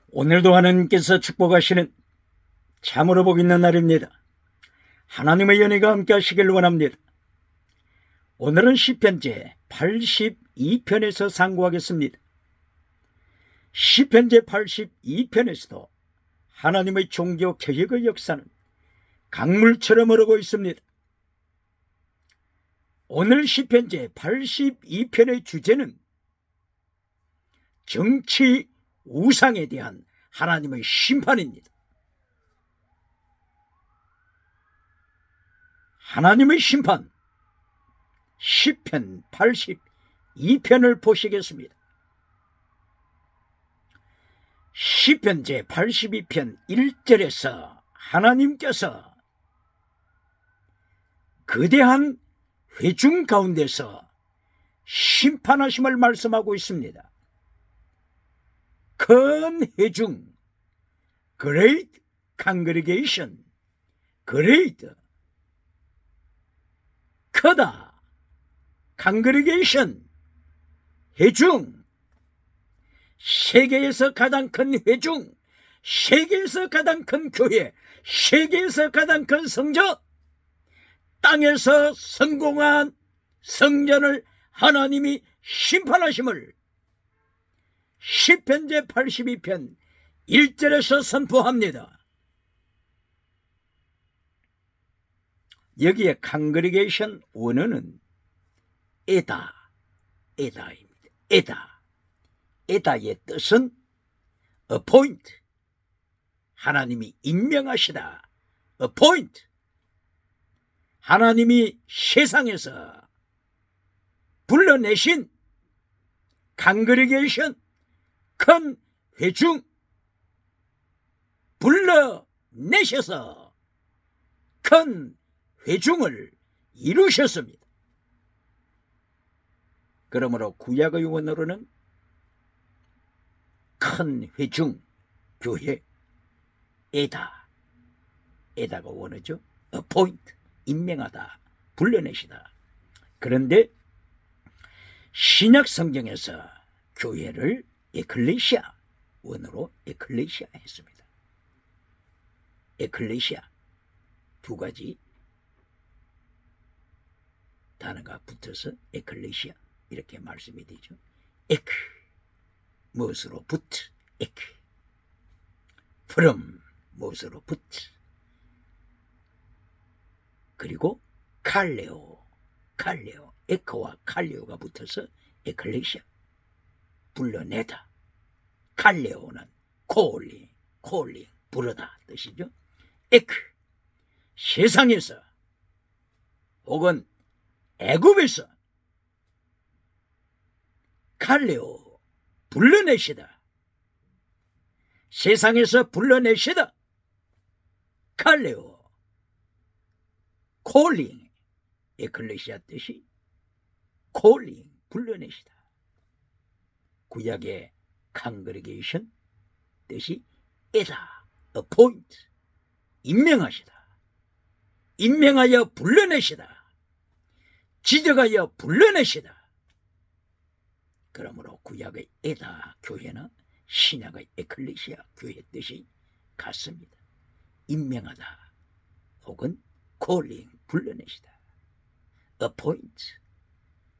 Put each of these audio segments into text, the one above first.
오늘도 하나님께서 축복하시는 참으로 복 있는 날입니다. 하나님의 연혜가 함께 하시길 원합니다. 오늘은 시편 제 82편에서 상고하겠습니다. 시편 제 82편에서도 하나님의 종교 개혁의 역사는 강물처럼 흐르고 있습니다. 오늘 시편 제 82편의 주제는 정치 우상에 대한 하나님의 심판입니다. 하나님의 심판, 시편 82편을 보시겠습니다. 시편 제 82편 1절에서 하나님께서 거대한 회중 가운데서 심판하심을 말씀하고 있습니다. 큰 회중, great congregation, great, 크다, congregation, 회중, 세계에서 가장 큰 회중, 세계에서 가장 큰 교회, 세계에서 가장 큰 성전, 땅에서 성공한 성전을 하나님이 심판하심을 시편 제 82편 1절에서 선포합니다. 여기에 congregation 원어는 에다입니다. 에다의 뜻은 appoint, 하나님이 임명하시다. appoint, 하나님이 세상에서 불러내신 congregation, 큰 회중, 불러내셔서 큰 회중을 이루셨습니다. 그러므로 구약의 원어로는 큰 회중, 교회, 에다가 원어죠. appoint, 임명하다, 불러내시다. 그런데 신약 성경에서 교회를 에클레시아, 원어로 에클레시아 했습니다. 에클레시아, 두 가지 단어가 붙어서 에클레시아 이렇게 말씀이 되죠. 에크, 무엇으로 붙, 에크, from, 무엇으로 붙, 그리고 칼레오, 에크와 칼레오가 붙어서 에클레시아, 불러내다. 칼레오는 콜링, 부르다 뜻이죠. 에크, 세상에서 혹은 애굽에서 칼레오, 불러내시다. 세상에서 불러내시다. 칼레오, 콜링, 에클레시아 뜻이 콜링, 불러내시다. 구약의 congregation 뜻이 에다, appoint, 임명하시다. 임명하여 불러내시다. 지적하여 불러내시다. 그러므로 구약의 에다 교회나 신약의 에클레시아 교회 뜻이 같습니다. 임명하다 혹은 calling, 불러내시다. appoint,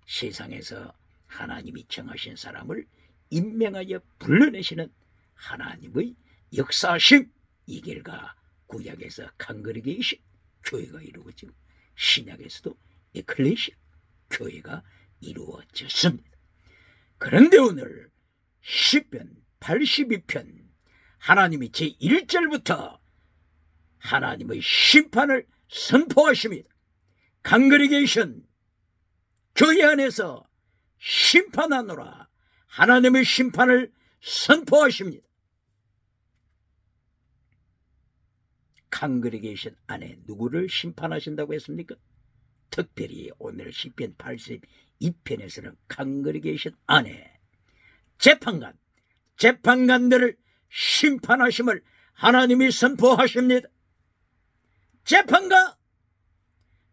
세상에서 하나님이 정하신 사람을 임명하여 불러내시는 하나님의 역사심, 이 결과 구약에서 congregation, 교회가 이루어지고 신약에서도 에클레시아, 교회가 이루어졌습니다. 그런데 오늘 시편 82편 하나님이 제1절부터 하나님의 심판을 선포하십니다. congregation, 교회 안에서 심판하노라, 하나님의 심판을 선포하십니다. congregation 안에 누구를 심판하신다고 했습니까? 특별히 오늘 시편 82편에서는 congregation 안에 재판관들을 심판하심을 하나님이 선포하십니다. 재판관,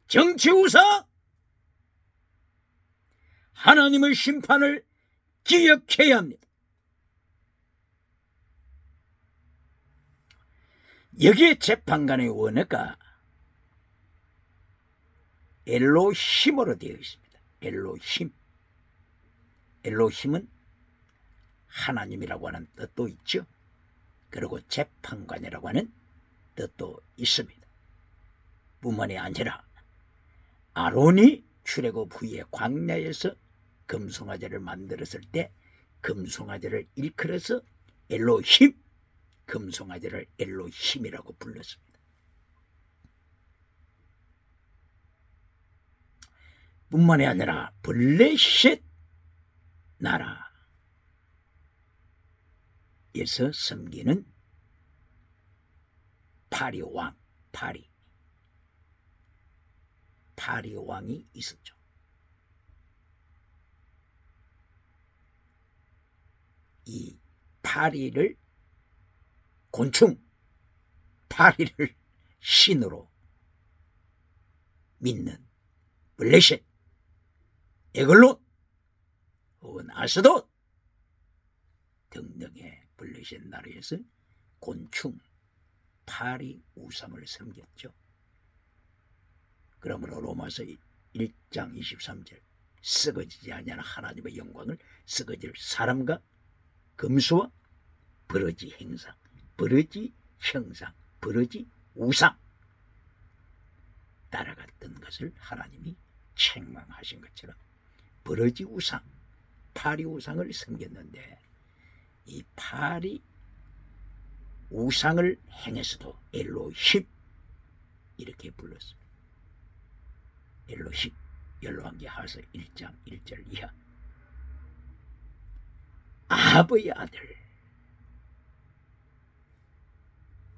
정치우사, 하나님의 심판을 기억해야 합니다. 여기에 재판관의 원어가 엘로힘으로 되어 있습니다. 엘로힘. 엘로힘은 하나님이라고 하는 뜻도 있죠. 그리고 재판관이라고 하는 뜻도 있습니다. 뿐만이 아니라 아론이 출애굽 후에 광야에서 금송아지를 만들었을 때 금송아지를 일컬어서 엘로힘, 금송아지를 엘로힘이라고 불렀습니다. 뿐만이 아니라 블레셋 나라에서 섬기는 파리 왕이 있었죠. 이 파리를 곤충, 파리를 신으로 믿는 블레셋, 에글론 혹은 아스돗 등등의 블레셋 나라에서 곤충, 파리 우상을 섬겼죠. 그러므로 로마서 1장 23절 썩어지지 아니하는 하나님의 영광을 썩어질 사람과 금수와 버러지 행상, 버러지 형상, 버러지 우상 따라갔던 것을 하나님이 책망하신 것처럼 버러지 우상, 파리 우상을 섬겼는데 이 파리 우상을 행해서도 엘로힘 이렇게 불렀습니다. 엘로힘, 열왕기하서 1장 1절 이하. 아합의 아들,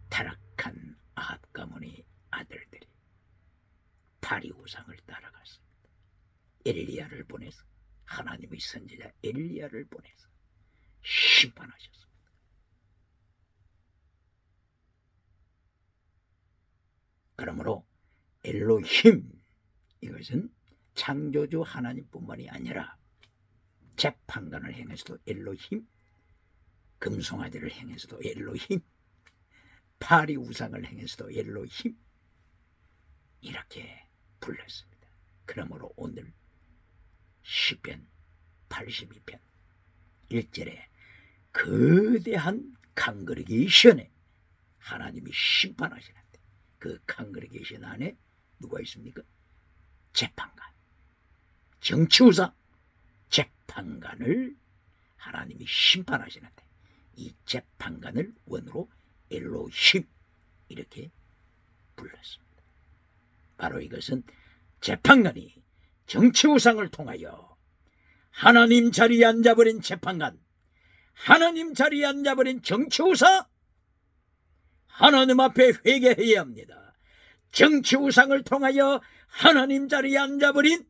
타락한 아합 가문의 아들들이 파리 우상을 따라갔습니다. 엘리야를 보내서, 하나님의 선지자 엘리야를 보내서 심판하셨습니다. 그러므로 엘로힘, 이것은 창조주 하나님뿐만이 아니라 재판관을 행해서도 엘로힘, 금송아지를 행해서도 엘로힘, 파리 우상을 행해서도 엘로힘 이렇게 불렀습니다. 그러므로 오늘 시편 82편 1절에 거대한 강그리게이션에 하나님이 심판하시는데 그 강그리게이션 안에 누가 있습니까? 재판관, 정치우상, 재판관을 하나님이 심판하시는데 이 재판관을 원어로 엘로힘 이렇게 불렀습니다. 바로 이것은 재판관이 정치우상을 통하여 하나님 자리에 앉아버린 재판관, 하나님 자리에 앉아버린 정치우상, 하나님 앞에 회개해야 합니다. 정치우상을 통하여 하나님 자리에 앉아버린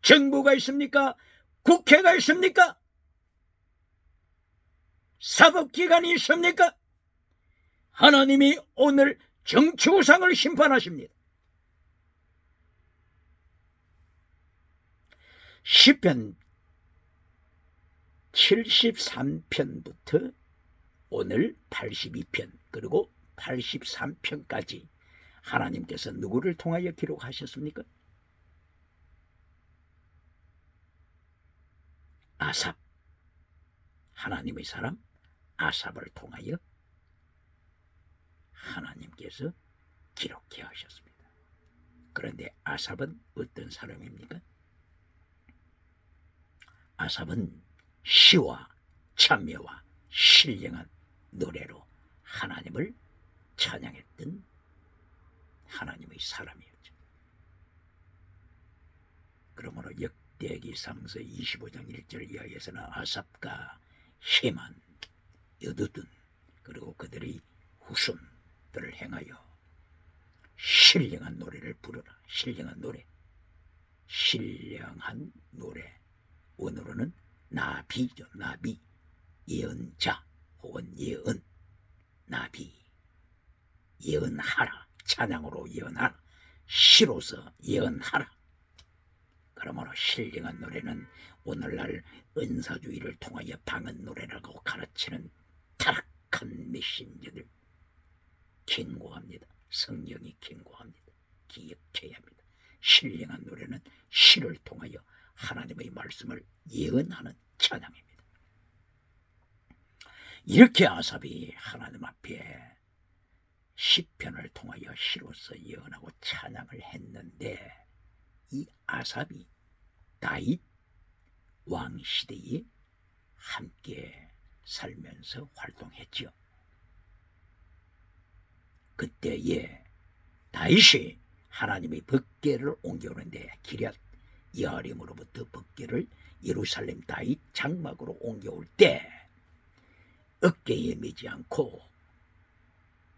정부가 있습니까? 국회가 있습니까? 사법기관이 있습니까? 하나님이 오늘 정치우상을 심판하십니다. 시편 73편부터 오늘 82편 그리고 83편까지 하나님께서 누구를 통하여 기록하셨습니까? 아삽, 하나님의 사람 아삽을 통하여 하나님께서 기록해 하셨습니다. 그런데 아삽은 어떤 사람입니까? 아삽은 시와 참여와 신령한 노래로 하나님을 찬양했던 하나님의 사람이었죠. 그러므로 역대기상서 25장 1절 이하에서는 아삽과 헤만, 여두둔 그리고 그들의 후손들을 행하여 신령한 노래를 부르라. 신령한 노래, 신령한 노래. 원어로는 나비죠. 나비, 예언자 혹은 예언, 나비, 예언하라. 찬양으로 예언하라. 시로서 예언하라. 그러므로 신령한 노래는 오늘날 은사주의를 통하여 방언 노래라고 가르치는 타락한 메신저들, 견고합니다. 성령이 견고합니다. 기억해야 합니다. 신령한 노래는 시를 통하여 하나님의 말씀을 예언하는 찬양입니다. 이렇게 아삽이 하나님 앞에 시편을 통하여 시로서 예언하고 찬양을 했는데, 이 아삽이 다윗 왕 시대에 함께 살면서 활동했지요. 그때에 다윗이 하나님의 법궤를 옮겨오는데, 기럇 여아림으로부터 법궤를 예루살렘 다윗 장막으로 옮겨올 때 어깨에 매지 않고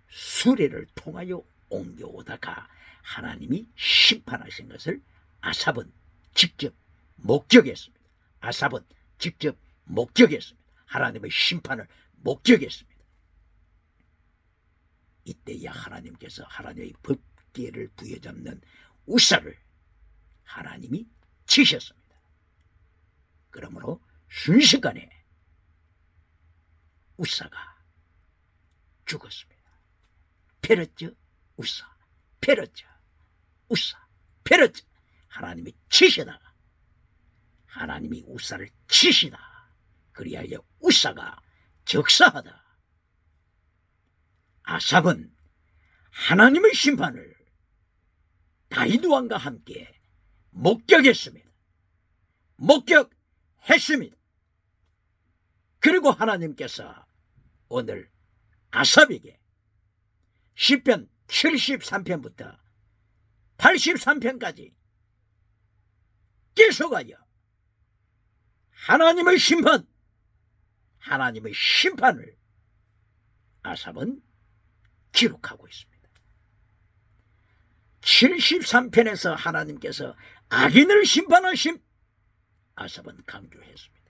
수레를 통하여 옮겨오다가 하나님이 심판하신 것을 아삽은 직접 목격했습니다. 아삽은 직접 목격했습니다. 하나님의 심판을 목격했습니다. 이때야 하나님께서 하나님의 법궤를 부여잡는 우사를 하나님이 치셨습니다. 그러므로 순식간에 우사가 죽었습니다. 페르즈 우사, 페르즈 우사, 페르즈. 하나님이 치시다가, 하나님이 우사를 치시다. 그리하여 우사가 적사하다. 아삽은 하나님의 심판을 다윗 왕과 함께 목격했습니다. 목격했습니다. 그리고 하나님께서 오늘 아삽에게 시편 73편부터 83편까지 계속하여 하나님의 심판, 하나님의 심판을 아삽은 기록하고 있습니다. 73편에서 하나님께서 악인을 심판하심, 아삽은 강조했습니다.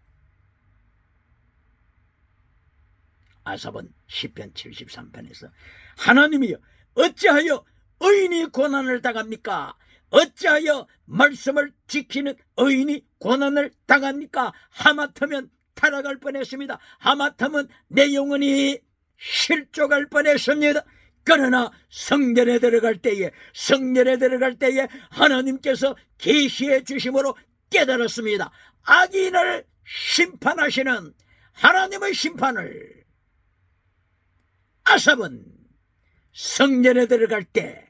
아삽은 시편 73편에서 하나님이여 어찌하여 의인이 고난을 당합니까? 어찌하여 말씀을 지키는 의인이 고난을 당합니까? 하마터면 타락할 뻔했습니다. 하마터면 내 영혼이 실족할 뻔했습니다. 그러나 성전에 들어갈 때에 하나님께서 계시해 주심으로 깨달았습니다. 악인을 심판하시는 하나님의 심판을 아삽은 성전에 들어갈 때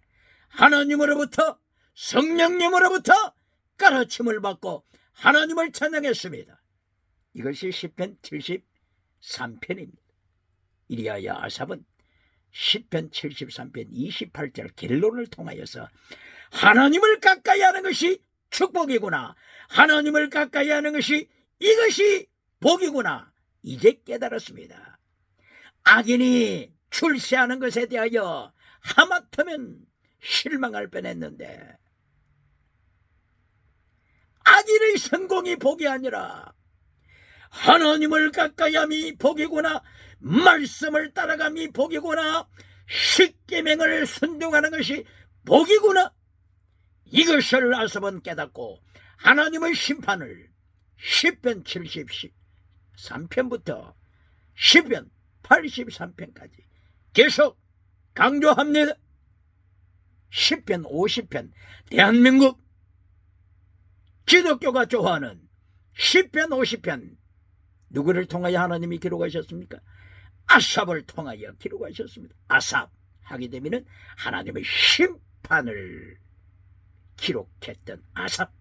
하나님으로부터, 성령님으로부터 가르침을 받고 하나님을 찬양했습니다. 이것이 시편 73편입니다. 이리하여 아삽은 시편 73편 28절 결론을 통하여서 하나님을 가까이 하는 것이 축복이구나, 하나님을 가까이 하는 것이 이것이 복이구나, 이제 깨달았습니다. 악인이 출세하는 것에 대하여 하마터면 실망할 뻔했는데, 악인의 성공이 복이 아니라 하나님을 가까이함이 복이구나, 말씀을 따라감이 복이구나, 십계명을 순종하는 것이 복이구나, 이것을 아삽은 깨닫고 하나님의 심판을 시편 73편부터 시편 83편까지 계속 강조합니다. 시편 50편, 대한민국 기독교가 좋아하는 시편 50편, 누구를 통하여 하나님이 기록하셨습니까? 아삽을 통하여 기록하셨습니다. 아삽 하게 되면 하나님의 심판을 기록했던 아삽.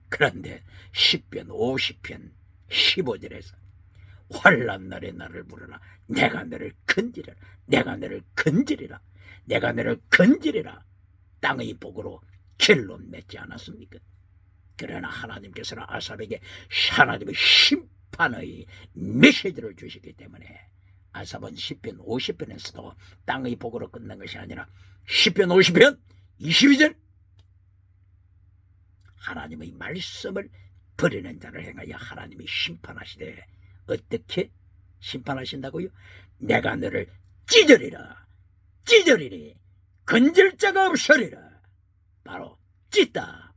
그런데 시편 50편 15절에서 환난 날에 나를 부르라, 내가 너를 건지리라, 내가 너를 건지리라, 내가 너를 건지리라, 땅의 복으로 결론 맺지 않았습니까? 그러나 하나님께서는 아삽에게 하나님의 심판의 메시지를 주시기 때문에 아삽은 시편 50편에서도 땅의 복으로 끝난 것이 아니라 시편 50편 22절 하나님의 말씀을 버리는 자를 행하여 하나님이 심판하시되, 어떻게 심판하신다고요? 내가 너를 찢으리니 건질 자가 없으리라. 바로 찢다.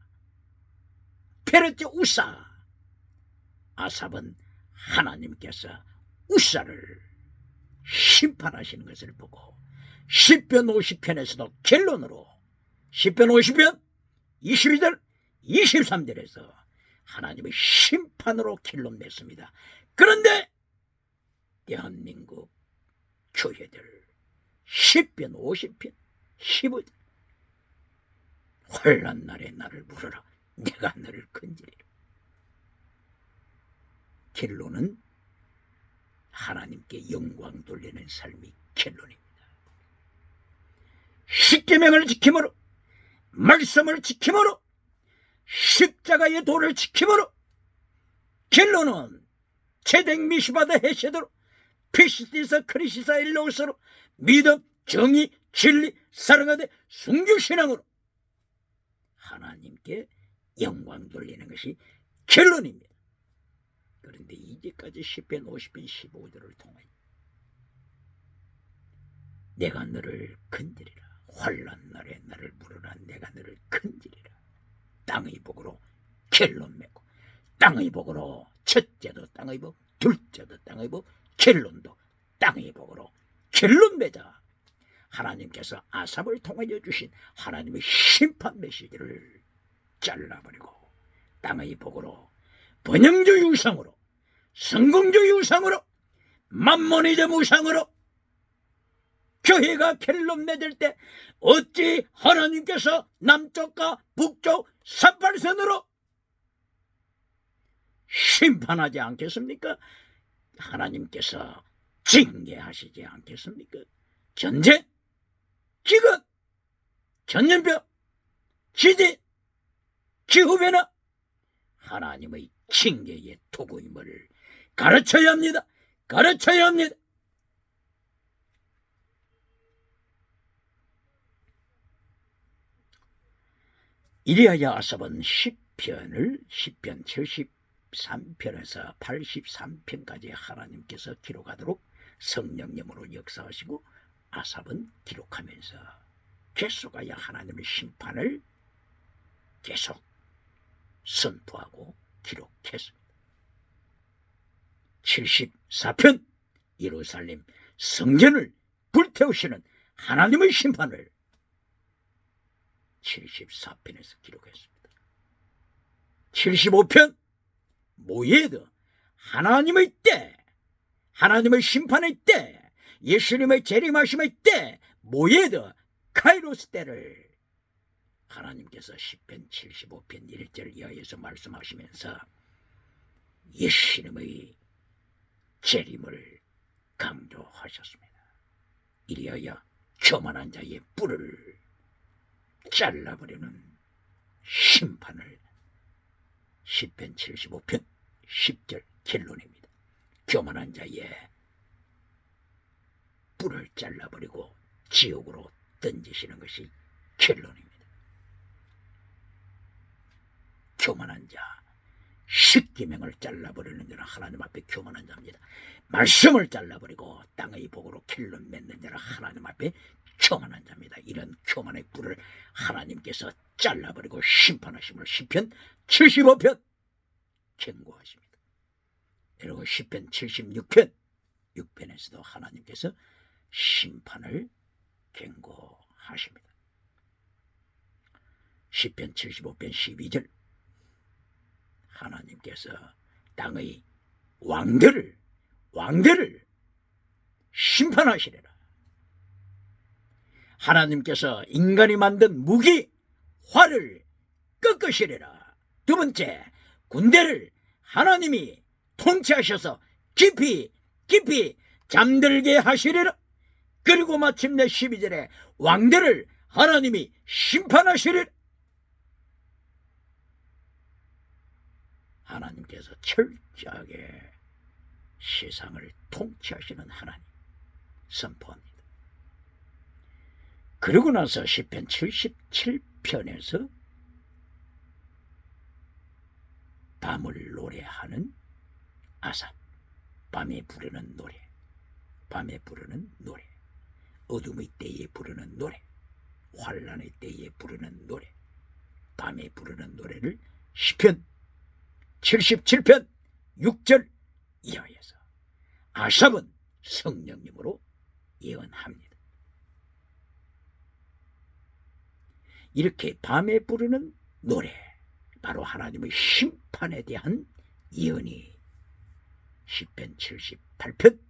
페르즈 우사. 아삽은 하나님께서 우사를 심판하시는 것을 보고 10편 50편에서도 결론으로 10편 50편 22절 23절에서 하나님의 심판으로 결론 냈습니다. 그런데 대한민국 교회들 10편 50편 15절 환난 날에 나를 부르라 내가 너를 건지리라. 결론은 하나님께 영광 돌리는 삶이 결론입니다. 십계명을 지킴으로 말씀을 지킴으로 십자가의 도를 지킴으로 결론은 제덱 미시바다 헤세드로 피시티사 크리시사 일로스로 믿음 정의 진리 사랑하되 순교신앙으로 하나님께 영광 돌리는 것이 결론입니다. 그런데 이제까지 10편 50편 15절을 통해 내가 너를 건지리라 환난 날에 나를 부르라 내가 너를 건지리라. 땅의 복으로 결론 맺고 땅의 복으로 첫째도 땅의 복 둘째도 땅의 복 결론도 땅의 복으로 결론 맺어 하나님께서 아삽을 통하여 주신 하나님의 심판 메시지를 잘라버리고 땅의 복으로 번영주 유상으로 성공주 유상으로 만몬이즘 우상으로 교회가 결론 맺을 때 어찌 하나님께서 남쪽과 북쪽 38선으로 심판하지 않겠습니까? 하나님께서 징계하시지 않겠습니까? 전쟁, 기근, 전염병, 지진, 기후변화 하나님의 징계의 도구임을 가르쳐야 합니다. 가르쳐야 합니다. 이리하여 아삽은 10편 73편에서 83편까지 하나님께서 기록하도록 성령님으로 역사하시고 아삽은 기록하면서 계속하여 하나님의 심판을 계속 선포하고 기록했습니다. 74편 예루살렘 성전을 불태우시는 하나님의 심판을 74편에서 기록했습니다. 75편 모예드 하나님의 때 하나님의 심판의 때 예수님의 재림하심의 때 모예드 카이로스 때를 하나님께서 10편 75편 1절 이하에서 말씀하시면서 예수님의 재림을 강조하셨습니다. 이리하여 교만한 자의 뿔을 잘라버리는 심판을 10편 75편 10절 결론입니다. 교만한 자의 뿔을 잘라버리고 지옥으로 던지시는 것이 결론입니다. 교만한 자, 십계명을 잘라버리는 자는 하나님 앞에 교만한 자입니다. 말씀을 잘라버리고 땅의 복으로 결론 맺는 자는 하나님 앞에 교만한 자입니다. 이런 교만의 뿔을 하나님께서 잘라버리고 심판하심을 10편 75편 경고하십니다. 그리고 10편 76편 6편에서도 하나님께서 심판을 경고하십니다. 10편 75편 12절 하나님께서 땅의 왕들을 심판하시리라. 하나님께서 인간이 만든 무기 활을 꺾으시리라. 두 번째, 군대를 하나님이 통치하셔서 깊이 잠들게 하시리라. 그리고 마침내 12절에 왕들을 하나님이 심판하시리라. 하나님께서 철저하게 세상을 통치하시는 하나님 선포합니다. 그러고 나서 시편 77편에서 밤을 노래하는 아삽, 밤에 부르는 노래, 어둠의 때에 부르는 노래, 환난의 때에 부르는 노래, 밤에 부르는 노래를 시편 77편 6절 이하에서 아삽은 성령님으로 예언합니다. 이렇게 밤에 부르는 노래, 바로 하나님의 심판에 대한 예언이 시편 78편,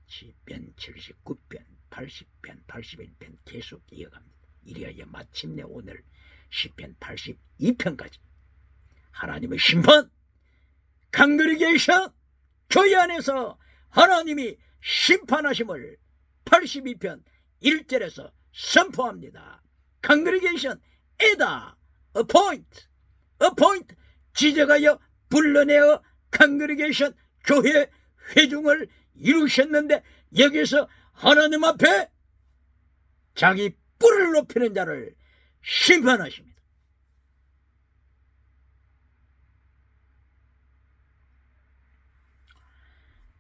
시편 79편, 80편, 81편 계속 이어갑니다. 이래야 마침내 오늘 시편 82편까지 하나님의 심판, 강그리게이션 교회 안에서 하나님이 심판하심을 82편 1절에서 선포합니다. 강그리게이션 에다 어포인트 지적하여 불러내어 강그리게이션 교회 회중을 이루셨는데, 여기서 하나님 앞에 자기 뿔을 높이는 자를 심판하십니다.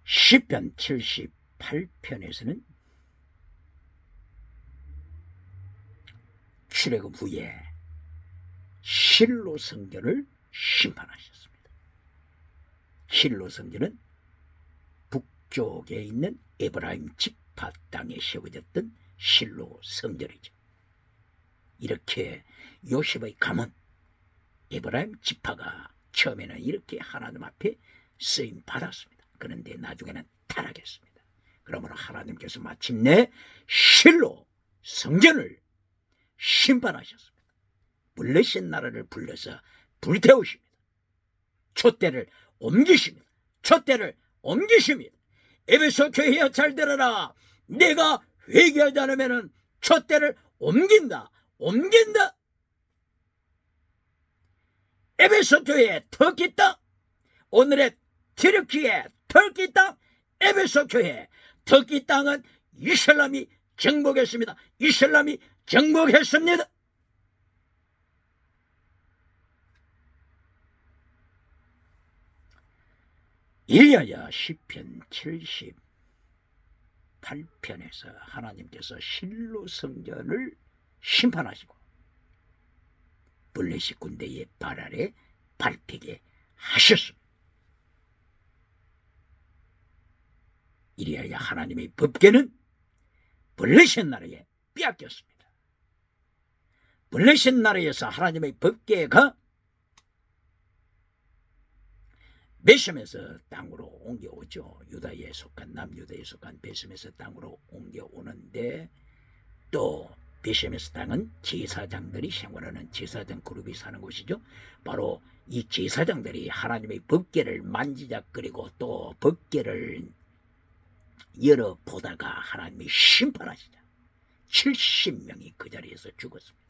시편 78편에서는 출애굽 후에 실로 성전을 심판하셨습니다. 실로 성전은 북쪽에 있는 에브라임 지파 땅에 세워졌던 실로 성전이죠. 이렇게 요셉의 가문 에브라임 지파가 처음에는 이렇게 하나님 앞에 쓰임 받았습니다. 그런데 나중에는 타락했습니다. 그러므로 하나님께서 마침내 실로 성전을 심판하셨습니다. 블레셋 나라를 불러서 불태우십니다. 촛대를 옮기십니다. 에베소 교회여 잘 들어라. 내가 회개하지 않으면 촛대를 옮긴다. 에베소 교회에 터키 땅, 오늘의 튀르키예 터키 땅, 에베소 교회 터키 땅은 이슬람이 정복했습니다. 이리하여 시편 78편에서 하나님께서 실로 성전을 심판하시고 블레셋 군대의 발 아래 밟히게 하셨습니다. 이리하여 하나님의 법궤는 블레셋 나라에 빼앗겼습니다. 블레셋 나라에서 하나님의 법궤가 베셈에서 땅으로 옮겨오죠. 유다에 속한 남유다에 속한 베셈에서 땅으로 옮겨오는데, 또 베셈에서 땅은 제사장들이 생활하는 제사장 그룹이 사는 곳이죠. 바로 이 제사장들이 하나님의 법궤를 만지작거리고 또 법궤를 열어보다가 하나님이 심판하시자 70명이 그 자리에서 죽었습니다.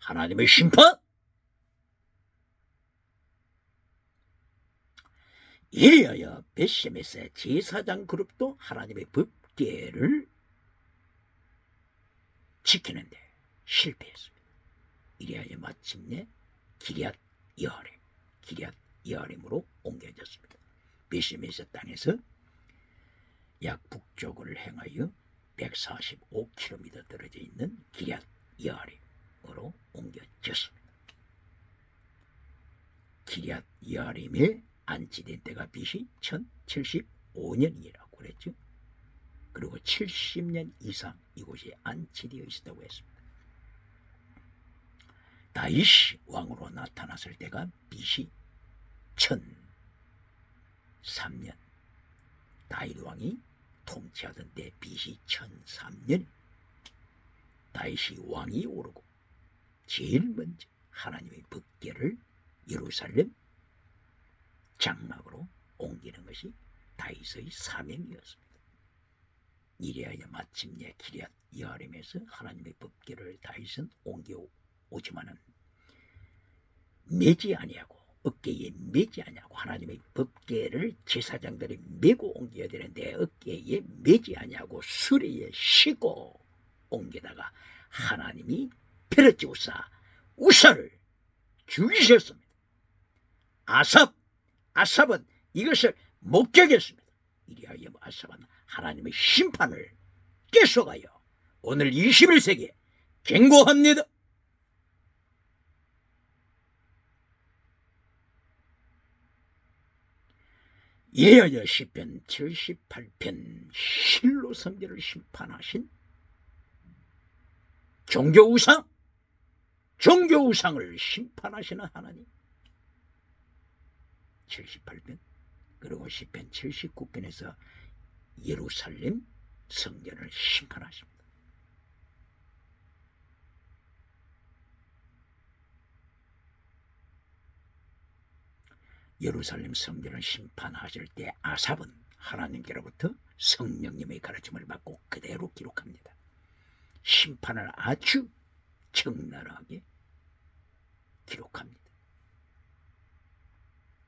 하나님의 심판! 이리하여 베셈에서 제사장 그룹도 하나님의 법궤를 지키는데 실패했습니다. 이리하여 마침내 기럇 여아림으로 옮겨졌습니다. 베셈에서 땅에서 약 북쪽을 행하여 145km 떨어져 있는 기럇 여아림으로 옮겨졌습니다. 기럇 여아림에 안치된 때가 BC 1075년이라고 그랬죠. 그리고 70년 이상 이곳에 안치되어 있었다고 했습니다. 다윗이 왕으로 나타났을 때가 BC 1003년, 다윗 왕이 통치하던 때 BC 1003년, 다윗이 왕이 오르고 제일 먼저 하나님의 법궤를 예루살렘 장막으로 옮기는 것이 다윗의 사명이었습니다. 이래야 마침내 기럇 여아림에서 하나님의 법궤를 다윗은 옮겨오지만은 매지 아니하고, 어깨에 매지 아니하고, 하나님의 법궤를 제사장들이 메고 옮겨야 되는데 어깨에 매지 아니하고 수레에 싣고 옮기다가 하나님이 페르지우사 우사를 죽이셨습니다. 아삽은 이것을 목격했습니다. 이리하여 아삽은 하나님의 심판을 깨속하여 오늘 21세기에 경고합니다. 이하여 시편 78편 실로 성전을 심판하신 종교우상을 심판하시는 하나님. 78편 그리고 시편 79편에서 예루살렘 성전을 심판하십니다. 예루살렘 성전을 심판하실 때 아삽은 하나님께로부터 성령님의 가르침을 받고 그대로 기록합니다. 심판을 아주 적나라하게 기록합니다.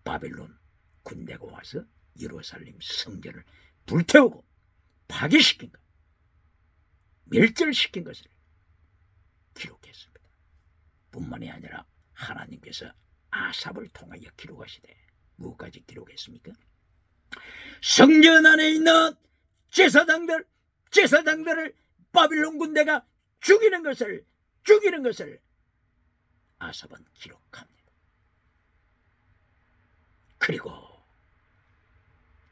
바벨론 군대가 와서 예루살렘 성전을 불태우고 파괴시킨 것, 멸절시킨 것을 기록했습니다. 뿐만이 아니라 하나님께서 아삽을 통하여 기록하시되 무엇까지 기록했습니까? 성전 안에 있는 제사장들을 바빌론 군대가 죽이는 것을 아삽은 기록합니다. 그리고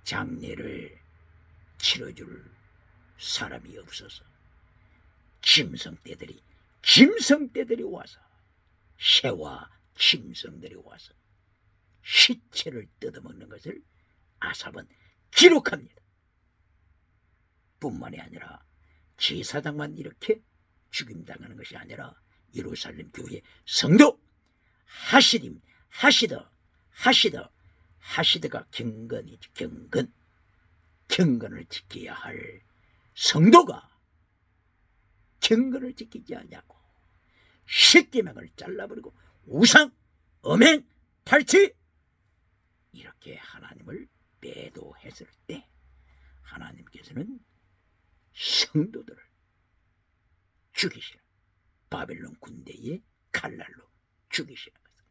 장례를 치러줄 사람이 없어서 짐승떼들이 와서 새와 짐승들이 와서 시체를 뜯어먹는 것을 아삽은 기록합니다. 뿐만이 아니라 제사장만 이렇게 죽임당하는 것이 아니라 예루살렘 교회 성도 하시드가 경건이죠. 경건을 지켜야 할 성도가 경건을 지키지 않냐고 십계명을 잘라버리고 우상, 음행, 탈취 이렇게 하나님을 배도했을 때 하나님께서는 성도들을 죽이시는 바벨론 군대의 칼날로 죽이시는 것을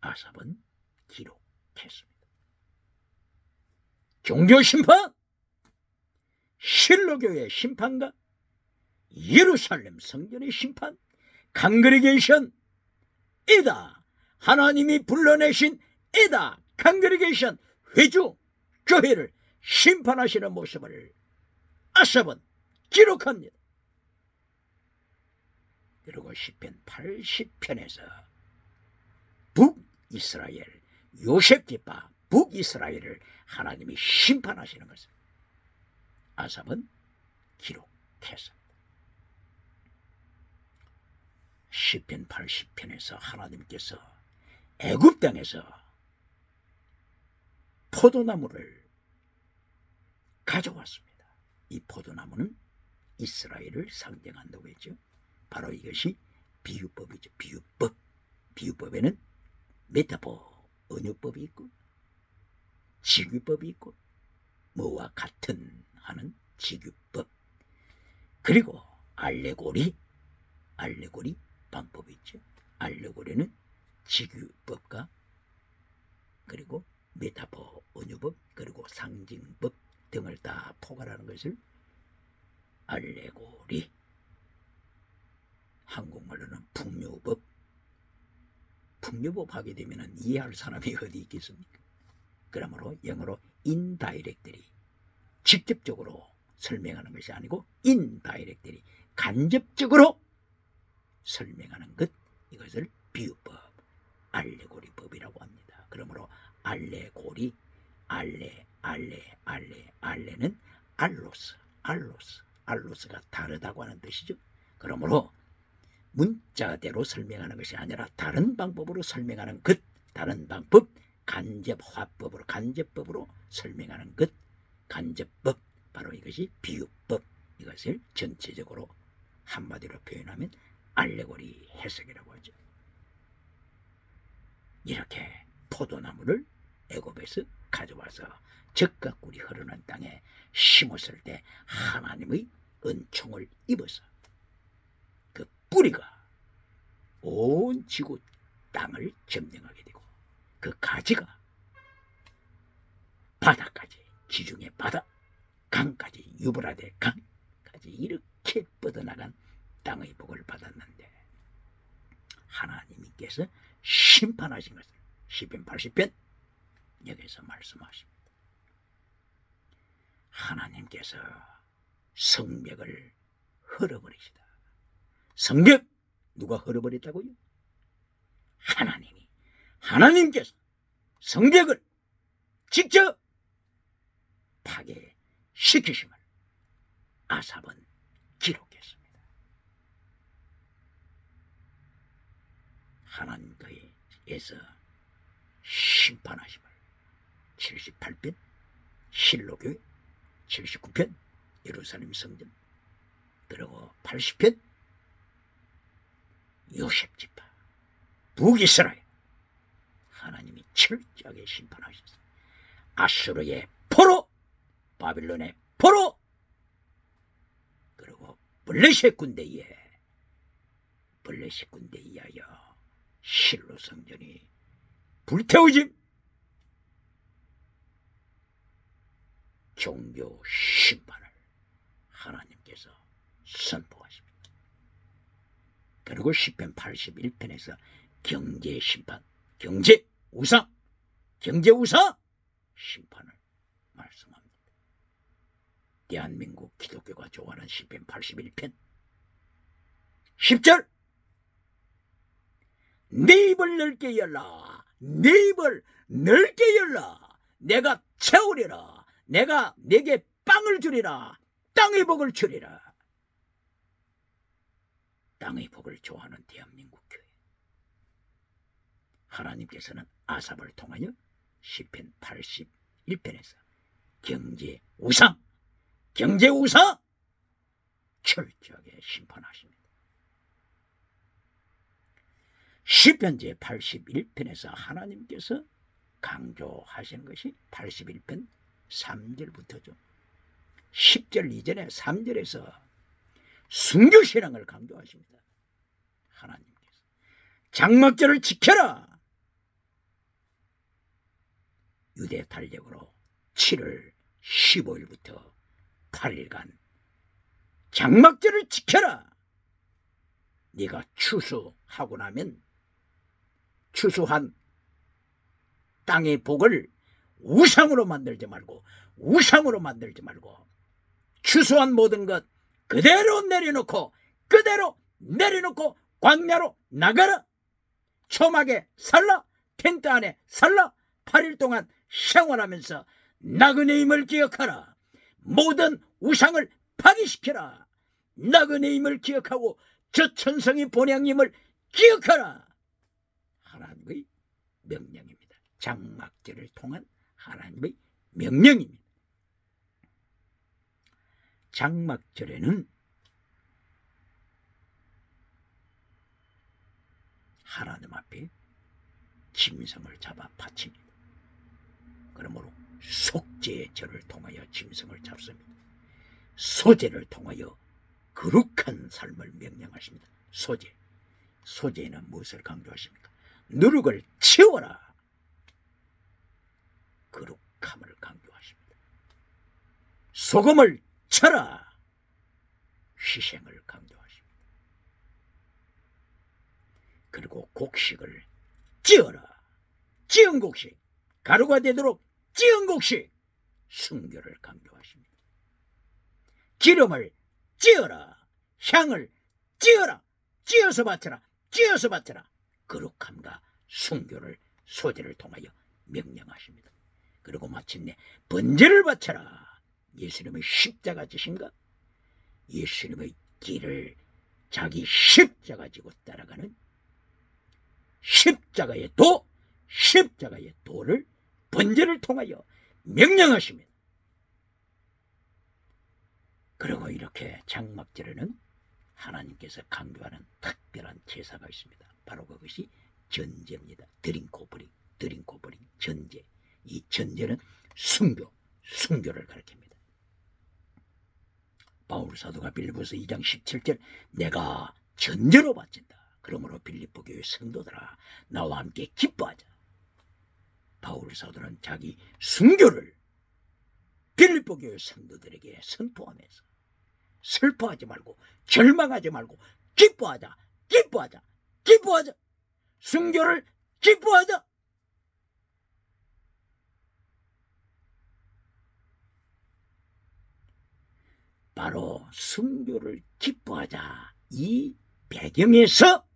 아삽은 기록했습니다. 종교심판, 실로교의 심판과 예루살렘 성전의 심판, 강그리게이션 이다. 하나님이 불러내신 이다. 강그리게이션 회주 교회를 심판하시는 모습을 아삽은 기록합니다. 그리고 시편 80편에서 북이스라엘 요셉 지파 북이스라엘을 하나님이 심판하시는 것을 아삽은 기록했습니다. 시편 80편에서 하나님께서 애굽 땅에서 포도나무를 가져왔습니다. 이 포도나무는 이스라엘을 상징한다고 했죠. 바로 이것이 비유법이죠. 비유법에는 메타포, 은유법이 있고 직유법이 있고 뭐와 같은 하는 직유법, 그리고 알레고리 방법이 있죠. 알레고리는 직유법과 그리고 메타포, 은유법, 그리고 상징법 등을 다 포괄하는 것을 알레고리, 한국말로는 풍요법 하게 되면 이해할 사람이 어디 있겠습니까? 그러므로 영어로 인다이렉트리, 직접적으로 설명하는 것이 아니고 인다이렉트리, 간접적으로 설명하는 것, 이것을 비유법, 알레고리법이라고 합니다. 그러므로 알레고리, 알레는 알로스가 다르다고 하는 뜻이죠. 그러므로 문자대로 설명하는 것이 아니라 다른 방법으로 설명하는 것, 다른 방법, 간접법으로 설명하는 것, 간접법, 바로 이것이 비유법, 이것을 전체적으로 한마디로 표현하면 알레고리 해석이라고 하죠. 이렇게 포도나무를 애굽에서 가져와서 젖과 꿀이 흐르는 땅에 심었을 때 하나님의 은총을 입어서 그 뿌리가 온 지구 땅을 점령하게 되고 그 가지가 바다까지, 지중해 바다, 강까지, 유브라데 강까지 이렇게 뻗어나간 땅의 복을 받았는데 하나님께서 심판하신 것을 시편 80편 여기서 말씀하십니다. 하나님께서 성벽을 헐어버리시다. 성벽 누가 헐어버렸다고요? 하나님께서 성벽을 직접 파괴시키심을 아삽은 기록했습니다. 하나님께서 심판하심을 78편 실로교회 79편 예루살렘 성전 그리고 80편 요셉지파 북이스라엘 하나님이 철저하게 심판하셨어요. 아수르의 포로 바빌론의 포로 그리고 블레셋 군대에 의하여 실로 성전이 불태워짐 종교 심판을 하나님께서 선포하십니다. 그리고 시편 81편에서 경제 심판, 경제 우상 심판을 말씀합니다. 대한민국 기독교가 좋아하는 시편 81편 10절 네 입을 넓게 열라 네 입을 넓게 열라 내가 채우리라 내가 네게 빵을 주리라 땅의 복을 주리라. 땅의 복을 좋아하는 대한민국 교회 하나님께서는 아삽을 통하여 시편 81편에서 경제 우상 철저하게 심판하십니다. 시편 제81편에서 하나님께서 강조하시는 것이 81편 3절부터죠. 10절 이전에 3절에서 순교신앙을 강조하십니다. 하나님께서 장막절을 지켜라. 유대 달력으로 7월 15일부터 8일간 장막절을 지켜라. 네가 추수하고 나면 추수한 땅의 복을 우상으로 만들지 말고 추수한 모든 것 그대로 내려놓고 광야로 나가라. 초막에 살라. 텐트 안에 살라. 8일 동안 생활하면서 나그네 임을 기억하라. 모든 우상을 파괴시켜라. 나그네 임을 기억하고 저천성이 본향임을 기억하라. 하나님의 명령입니다. 장막절을 통한 하나님의 명령입니다. 장막절에는 하나님 앞에 짐승을 잡아 바칩니다. 그러므로 속죄의 절을 통하여 짐승을 잡습니다. 소제를 통하여 거룩한 삶을 명령하십니다. 소제는 무엇을 강조하십니까? 누룩을 치워라. 거룩함을 강조하십니다. 소금을 쳐라. 희생을 강조하십니다. 그리고 곡식을 찌어라. 찌은 곡식, 가루가 되도록 찌은 곡식, 순교를 강조하십니다. 기름을 찌어라. 향을 찌어라. 찌어서 바쳐라. 거룩함과 순교를 소제를 통하여 명령하십니다. 그리고 마침내 번제를 바쳐라. 예수님의 십자가 지신가? 예수님의 길을 자기 십자가 지고 따라가는 십자가의 도를 번제를 통하여 명령하십니다. 그리고 이렇게 장막절에는 하나님께서 강조하는 특별한 제사가 있습니다. 바로 그것이 전제입니다. 드링코브링 전제. 이 전제는 순교를 가리킵니다. 바울 사도가 빌립보서 2장 17절 내가 전제로 바친다. 그러므로 빌립보 교회 성도들아 나와 함께 기뻐하자. 바울 사도는 자기 순교를 빌립보 교회 성도들에게 선포하면서 슬퍼하지 말고 절망하지 말고 기뻐하자. 순교를 기뻐하자. 바로 순교를 기뻐하자. 이 배경에서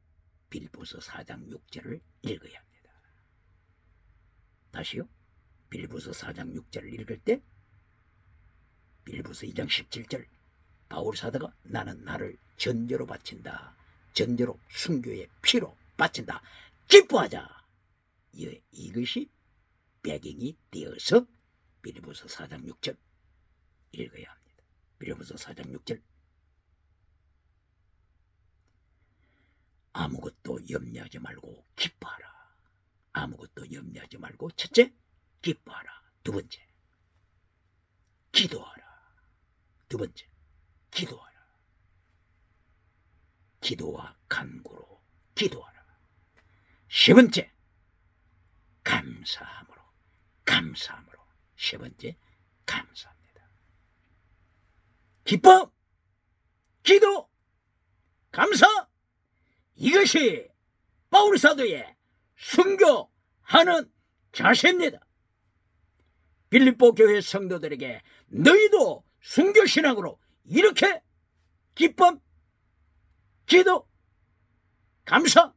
빌립보서 4장 6절을 읽어야 합니다. 다시요. 빌립보서 4장 6절을 읽을 때 빌립보서 2장 17절 바울 사도가 나는 나를 전제로 바친다. 전제로 순교의 피로 바친다. 기뻐하자. 이것이 배경이 되어서 빌립보서 4장 6절 읽어야 합니다. 빌립보서 4장 6절 아무것도 염려하지 말고 기뻐하라. 아무것도 염려하지 말고 첫째 기뻐하라. 두 번째 기도하라. 두 번째 기도하라. 기도와 간구로 기도하라. 세 번째 감사함으로. 세 번째 감사합니다. 기쁨, 기도, 감사, 이것이 바울 사도의 순교하는 자세입니다. 빌립보 교회 성도들에게 너희도 순교신앙으로 이렇게 기쁨, 기도, 감사,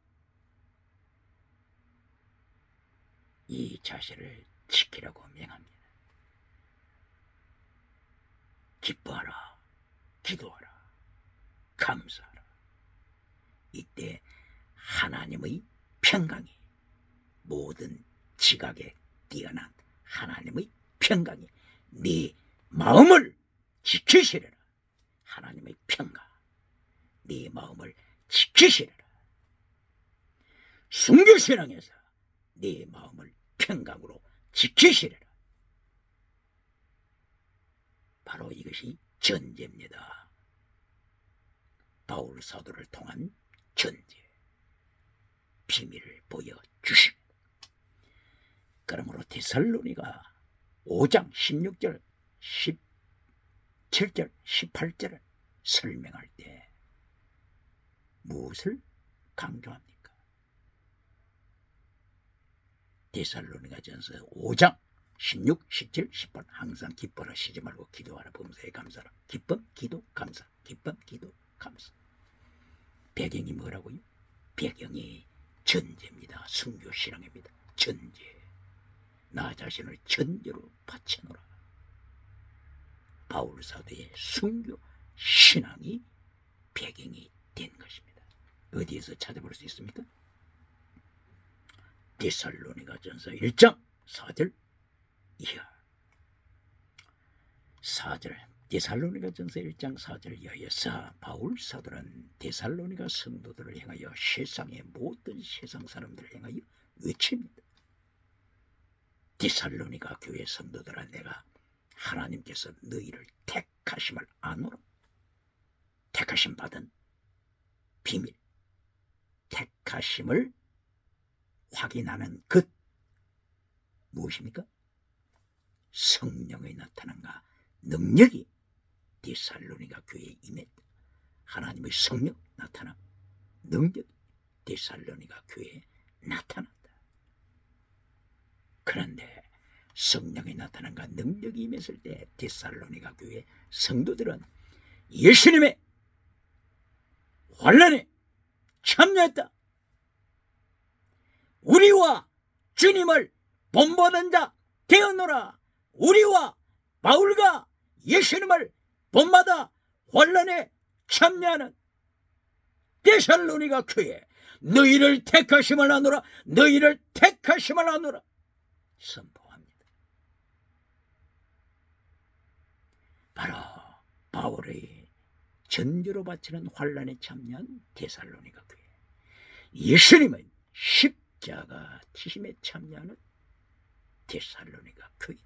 이 자세를 지키라고 명합니다. 기뻐하라, 기도하라, 감사하라. 이때 하나님의 평강이, 모든 지각에 뛰어난 하나님의 평강이 네 마음을 지키시리라. 하나님의 평강, 네 마음을 지키시리라. 순교신앙에서 네 마음을 평강으로 지키시리라. 바로 이것이 전제입니다. 바울 사도를 통한 전제, 비밀을 보여주십니다. 그러므로 데살로니가 5장 16절, 17절, 18절을 설명할 때 무엇을 강조합니까? 데살로니가전서 5장 16, 17, 18 항상 기뻐라, 쉬지 말고 기도하라, 범사에 감사하라. 기쁨, 기도, 감사. 기쁨, 기도, 감사. 배경이 뭐라고요? 배경이 전제입니다. 순교신앙입니다. 전제. 나 자신을 전제로 바쳐놓으라. 바울 사도의 순교 신앙이 배경이 된 것입니다. 어디에서 찾아볼 수 있습니까? 데살로니가전서 1장 4절 이하. 4절 데살로니가전서 1장 4절 이하에서 바울 사도는 데살로니가 성도들을 향하여 세상의 모든 세상 사람들을 향하여 외칩니다. 데살로니가 교회 성도들아, 내가 하나님께서 너희를 택하심을 아노라. 택하심 받은 비밀, 택하심을 확인하는 것 무엇입니까? 성령의 나타남과 능력이 데살로니가 교회에 임했다. 하나님의 성령 나타남, 능력이 데살로니가 교회에 나타났다. 그런데 성령이 나타남과 능력이 임했을 때 데살로니가 교회 성도들은 예수님의 환난에 참여했다. 우리와 주님을 본받은 자 되었노라. 우리와 바울과 예수님을 본받아 환난에 참여하는 데살로니가 교회, 너희를 택하심을 하노라. 너희를 택하심을 하노라 선포합니다. 바로 바울의 전제로 바치는 환난에 참여한 데살로니가 교회, 예수님의 십자가 지심에 참여하는 데살로니가 교회,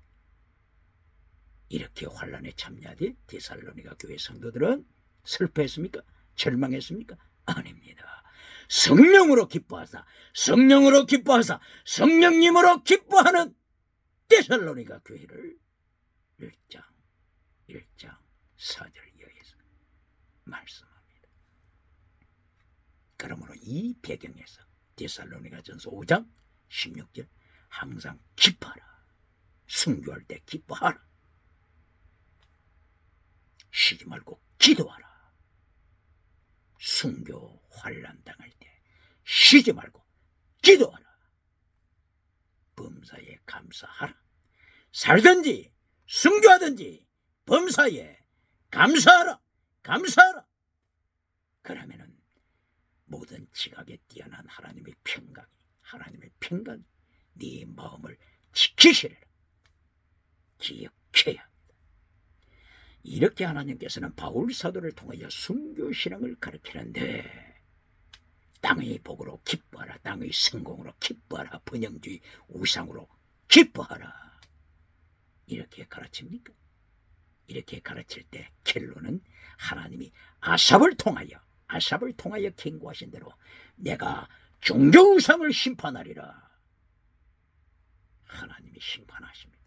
이렇게 환난에 참여하되 데살로니가 교회 성도들은 슬퍼했습니까? 절망했습니까? 아닙니다. 성령으로 기뻐하사, 성령으로 기뻐하사, 성령님으로 기뻐하는 데살로니가 교회를 1장 4절 이하에서 말씀합니다. 그러므로 이 배경에서 데살로니가전서 5장 16절 항상 기뻐하라. 순교할 때 기뻐하라. 쉬지 말고 기도하라. 순교 환난 당할 때 쉬지 말고 기도하라. 범사에 감사하라. 살든지 순교하든지 범사에 감사하라. 감사하라. 그러면은 모든 지각에 뛰어난 하나님의 평강이 네 마음을 지키시리라. 기억해야 합니다. 이렇게 하나님께서는 바울 사도를 통하여 순교신앙을 가르치는데, 땅의 복으로 기뻐하라, 땅의 성공으로 기뻐하라, 번영주의 우상으로 기뻐하라, 이렇게 가르칩니까? 이렇게 가르칠 때 결론은 하나님이 아삽을 통하여 경고하신 대로 내가 종교 우상을 심판하리라. 하나님이 심판하십니다.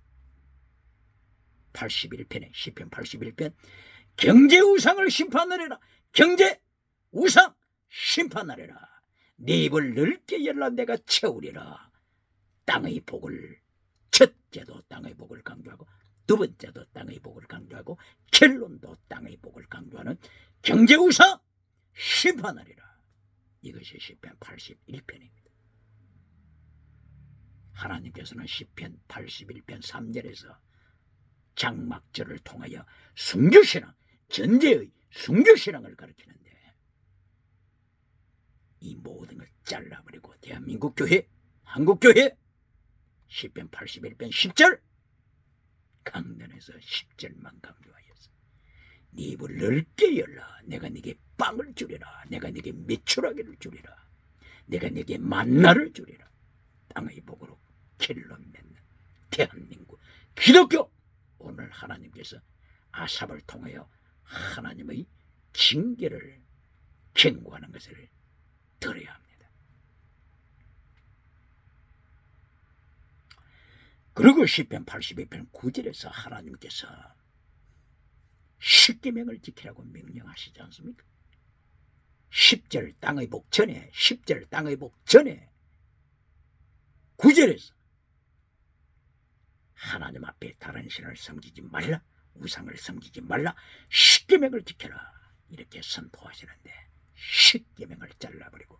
81편에 시편 81편 경제 우상을 심판하리라. 경제 우상 심판하리라. 네 입을 넓게 열라 내가 채우리라. 땅의 복을, 첫째도 땅의 복을 강조하고 두 번째도 땅의 복을 강조하고 결론도 땅의 복을 강조하는 경제 우상 심판하리라. 이것이 시편 81편입니다. 하나님께서는 시편 81편 3절에서 장막절을 통하여 순교신앙, 전제의 순교신앙을 가르치는데, 이 모든 걸 잘라버리고 대한민국 교회, 한국교회 시편 81편 10절 강단에서 10절만 강조하였어. 네 입을 넓게 열라. 내가 네게 빵을 주리라. 내가 네게 메추라기를 주리라. 내가 네게 만나를 주리라. 땅의 복으로 결론 맺는 대한민국 기독교. 오늘 하나님께서 아삽을 통하여 하나님의 징계를 경고하는 것을 들어야 합니다. 그리고 시편 82편 9절에서 하나님께서 십계명을 지키라고 명령하시지 않습니까? 10절 땅의 복 전에, 10절 땅의 복 전에 9절에서 하나님 앞에 다른 신을 섬기지 말라, 우상을 섬기지 말라, 십계명을 지켜라, 이렇게 선포하시는데, 십계명을 잘라버리고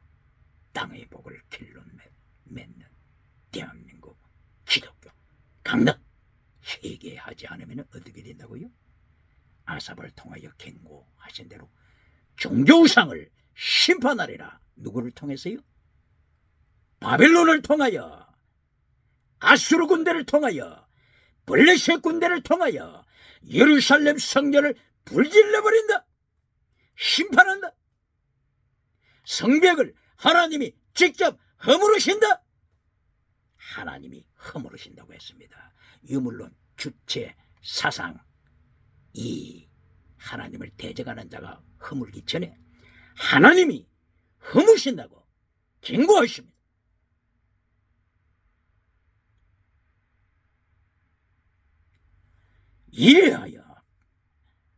땅의 복을 길로 맺는 대한민국 기독교 강단 회개하지 않으면 어떻게 된다고요? 아삽을 통하여 경고하신 대로 종교우상을 심판하리라. 누구를 통해서요? 바벨론을 통하여, 아수르 군대를 통하여, 블레셋 군대를 통하여 예루살렘 성전을 불질러버린다. 심판한다. 성벽을 하나님이 직접 허물으신다. 하나님이 허물으신다고 했습니다. 유물론, 주체, 사상, 이 하나님을 대적하는 자가 허물기 전에 하나님이 허무신다고 경고하십니다. 이래하여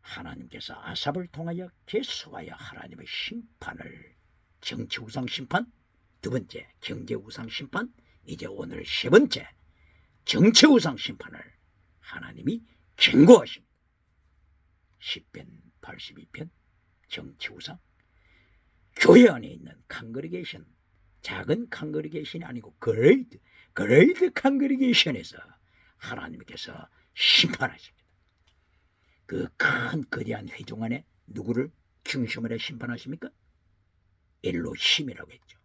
하나님께서 아삽을 통하여 계속하여 하나님의 심판을, 정치우상 심판, 두 번째 경제우상 심판, 이제 오늘 세 번째 정치우상 심판을 하나님이 경고하십니다. 시편 82편 정치우상, 교회 안에 있는 컨그리게이션, 작은 컨그리게이션이 아니고 그레이트 컨그리게이션에서 하나님께서 심판하십니다. 그 큰 거대한 회중 안에 누구를 중심으로 심판하십니까? 엘로힘이라고 했죠.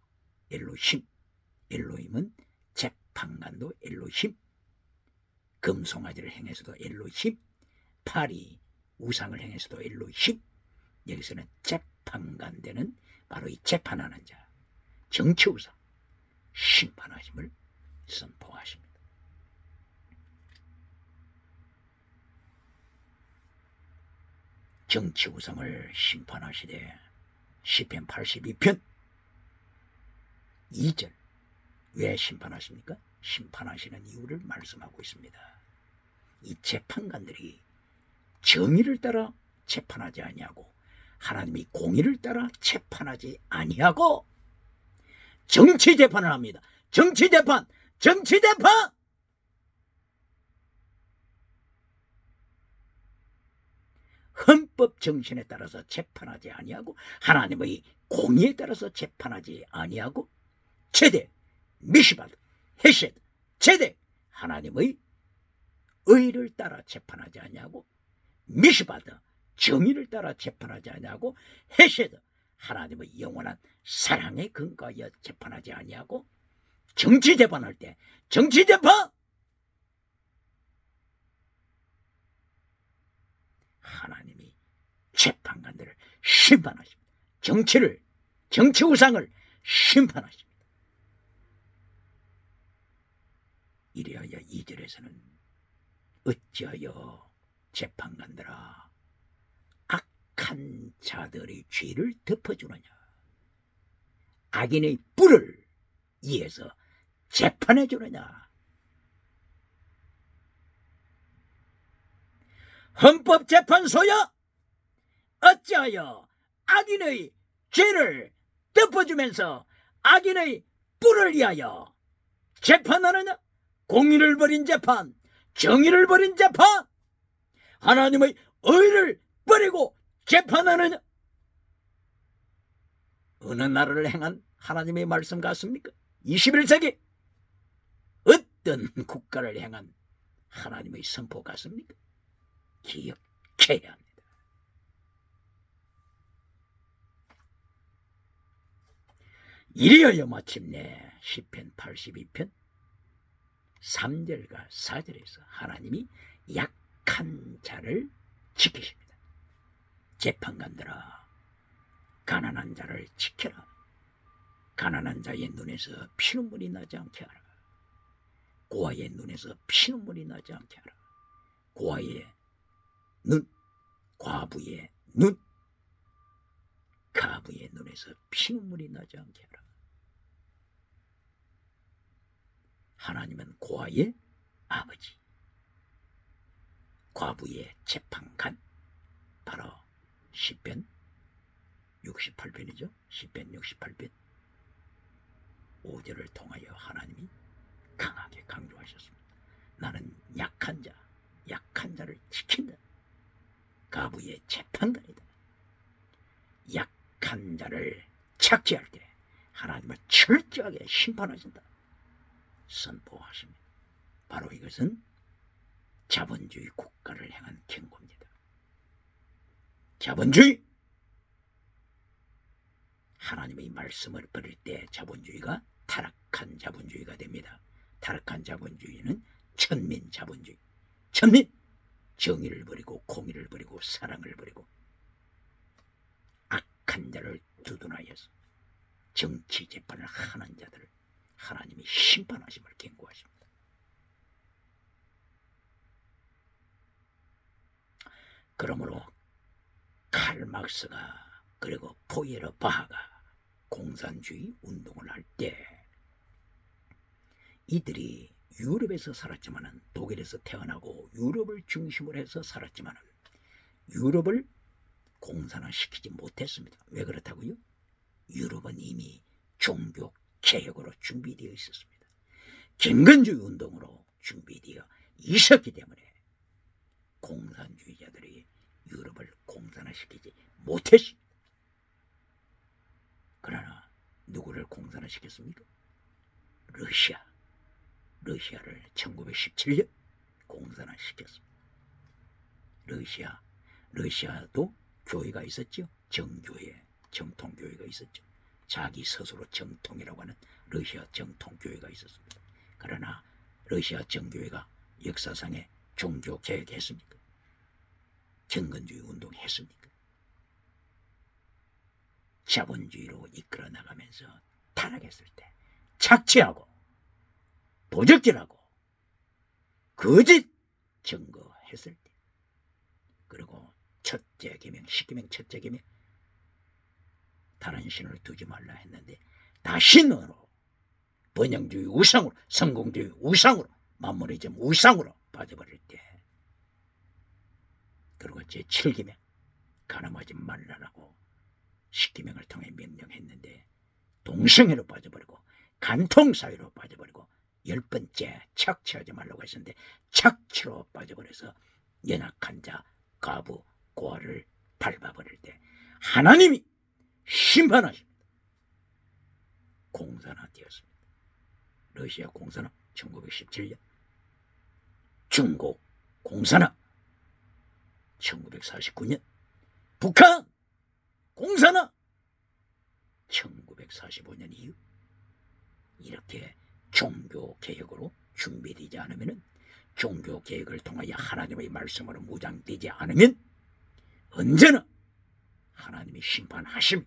엘로힘은 재판관도 엘로힘, 금송아지를 행해서도 엘로힘, 파리 우상을 행해서도 엘로힘. 여기서는 재판관 되는 바로 이 재판하는 자, 정치우상 심판하심을 선포하십니다. 정치우상을 심판하시되 시편 82편 2절 왜 심판하십니까? 심판하시는 이유를 말씀하고 있습니다. 이 재판관들이 정의를 따라 재판하지 아니하고 하나님이 공의를 따라 재판하지 아니하고 정치 재판을 합니다. 정치 재판. 헌법 정신에 따라서 재판하지 아니하고 하나님의 공의에 따라서 재판하지 아니하고 제대, 미시바드, 헤세드, 제대 하나님의 의를 따라 재판하지 아니하고 미시바드 정의를 따라 재판하지 아니하고 헤세드 하나님의 영원한 사랑에 근거하여 재판하지 아니하고 정치 재판할 때 정치 재판 하나님이 재판관들을 심판하십니다. 정치 우상을 심판하십니다. 이리하여 2절에서는 어찌하여 재판관들아 악한 자들의 죄를 덮어주느냐 악인의 뿔을 이에서 재판해 주느냐 헌법재판소여 어찌하여 악인의 죄를 덮어주면서 악인의 뿔을 위하여 재판하느냐 공의를 버린 재판 정의를 버린 재판 하나님의 의를 버리고 재판하느냐 어느 나라를 행한 하나님의 말씀 같습니까? 21세기 어떤 국가를 향한 하나님의 선포 같습니까? 기억해야 합니다. 이리하여 마침내 시편 82편 3절과 4절에서 하나님이 약한 자를 지키십니다. 재판관들아 가난한 자를 지켜라. 가난한 자의 눈에서 피눈물이 나지 않게 하라. 고아의 눈에서 피눈물이 나지 않게 하라. 고아의 눈, 과부의 눈, 가부의 눈에서 피눈물이 나지 않게 하라. 하나님은 고아의 아버지, 과부의 재판관, 바로 시편 68편이죠. 시편 68편 5절을 통하여 하나님이 강하게 강조하셨습니다. 나는 약한 자를 지킨다. 가부의 재판관이다. 약한 자를 착취할 때 하나님은 철저하게 심판하신다. 선포하십니다. 바로 이것은 자본주의 국가를 향한 경고입니다. 자본주의 하나님의 말씀을 버릴 때 자본주의가 타락한 자본주의가 됩니다. 타락한 자본주의는 천민 자본주의. 천민 정의를 버리고 공의를 버리고 사랑을 버리고 악한 자를 두둔하여서 정치 재판을 하는 자들을 하나님이 심판하심을 경고하십니다. 그러므로 칼 막스가 그리고 포이에르 바하가 공산주의 운동을 할 때 이들이 유럽에서 살았지만은 독일에서 태어나고 유럽을 중심으로 해서 살았지만은 유럽을 공산화시키지 못했습니다. 왜 그렇다고요? 유럽은 이미 종교 개혁으로 준비되어 있었습니다. 경건주의 운동으로 준비되어 있었기 때문에 공산주의자들이 유럽을 공산화시키지 못했습니다. 그러나 누구를 공산화시켰습니까? 러시아를 1917년 공산화시켰습니다. 러시아도 교회가 있었죠. 정교회, 정통교회가 있었죠. 자기 스스로 정통이라고 하는 러시아 정통교회가 있었습니다. 그러나 러시아 정교회가 역사상에 종교개혁했습니까? 경건주의 운동했습니까? 자본주의로 이끌어 나가면서 타락했을 때 착취하고 도적질하고 거짓 증거했을 때 그리고 첫째 계명, 십계명 첫째 계명 다른 신을 두지 말라 했는데 다신으로 번영주의 우상으로 성공주의 우상으로 만물의점 우상으로 빠져버릴 때 그리고 제7계명 가늠하지 말라라고 십계명을 통해 명령했는데 동성애로 빠져버리고 간통사회로 빠져버리고 10번째 착취하지 말라고 했었는데 착취로 빠져버려서 연약한 자, 가부, 고아를 밟아버릴 때 하나님이 심판하십니다. 공산화되었습니다. 러시아 공산화 1917년, 중국 공산화 1949년, 북한 공산화 1945년 이후. 이렇게 종교개혁으로 준비되지 않으면, 종교개혁을 통하여 하나님의 말씀으로 무장되지 않으면 언제나 하나님이 심판하심,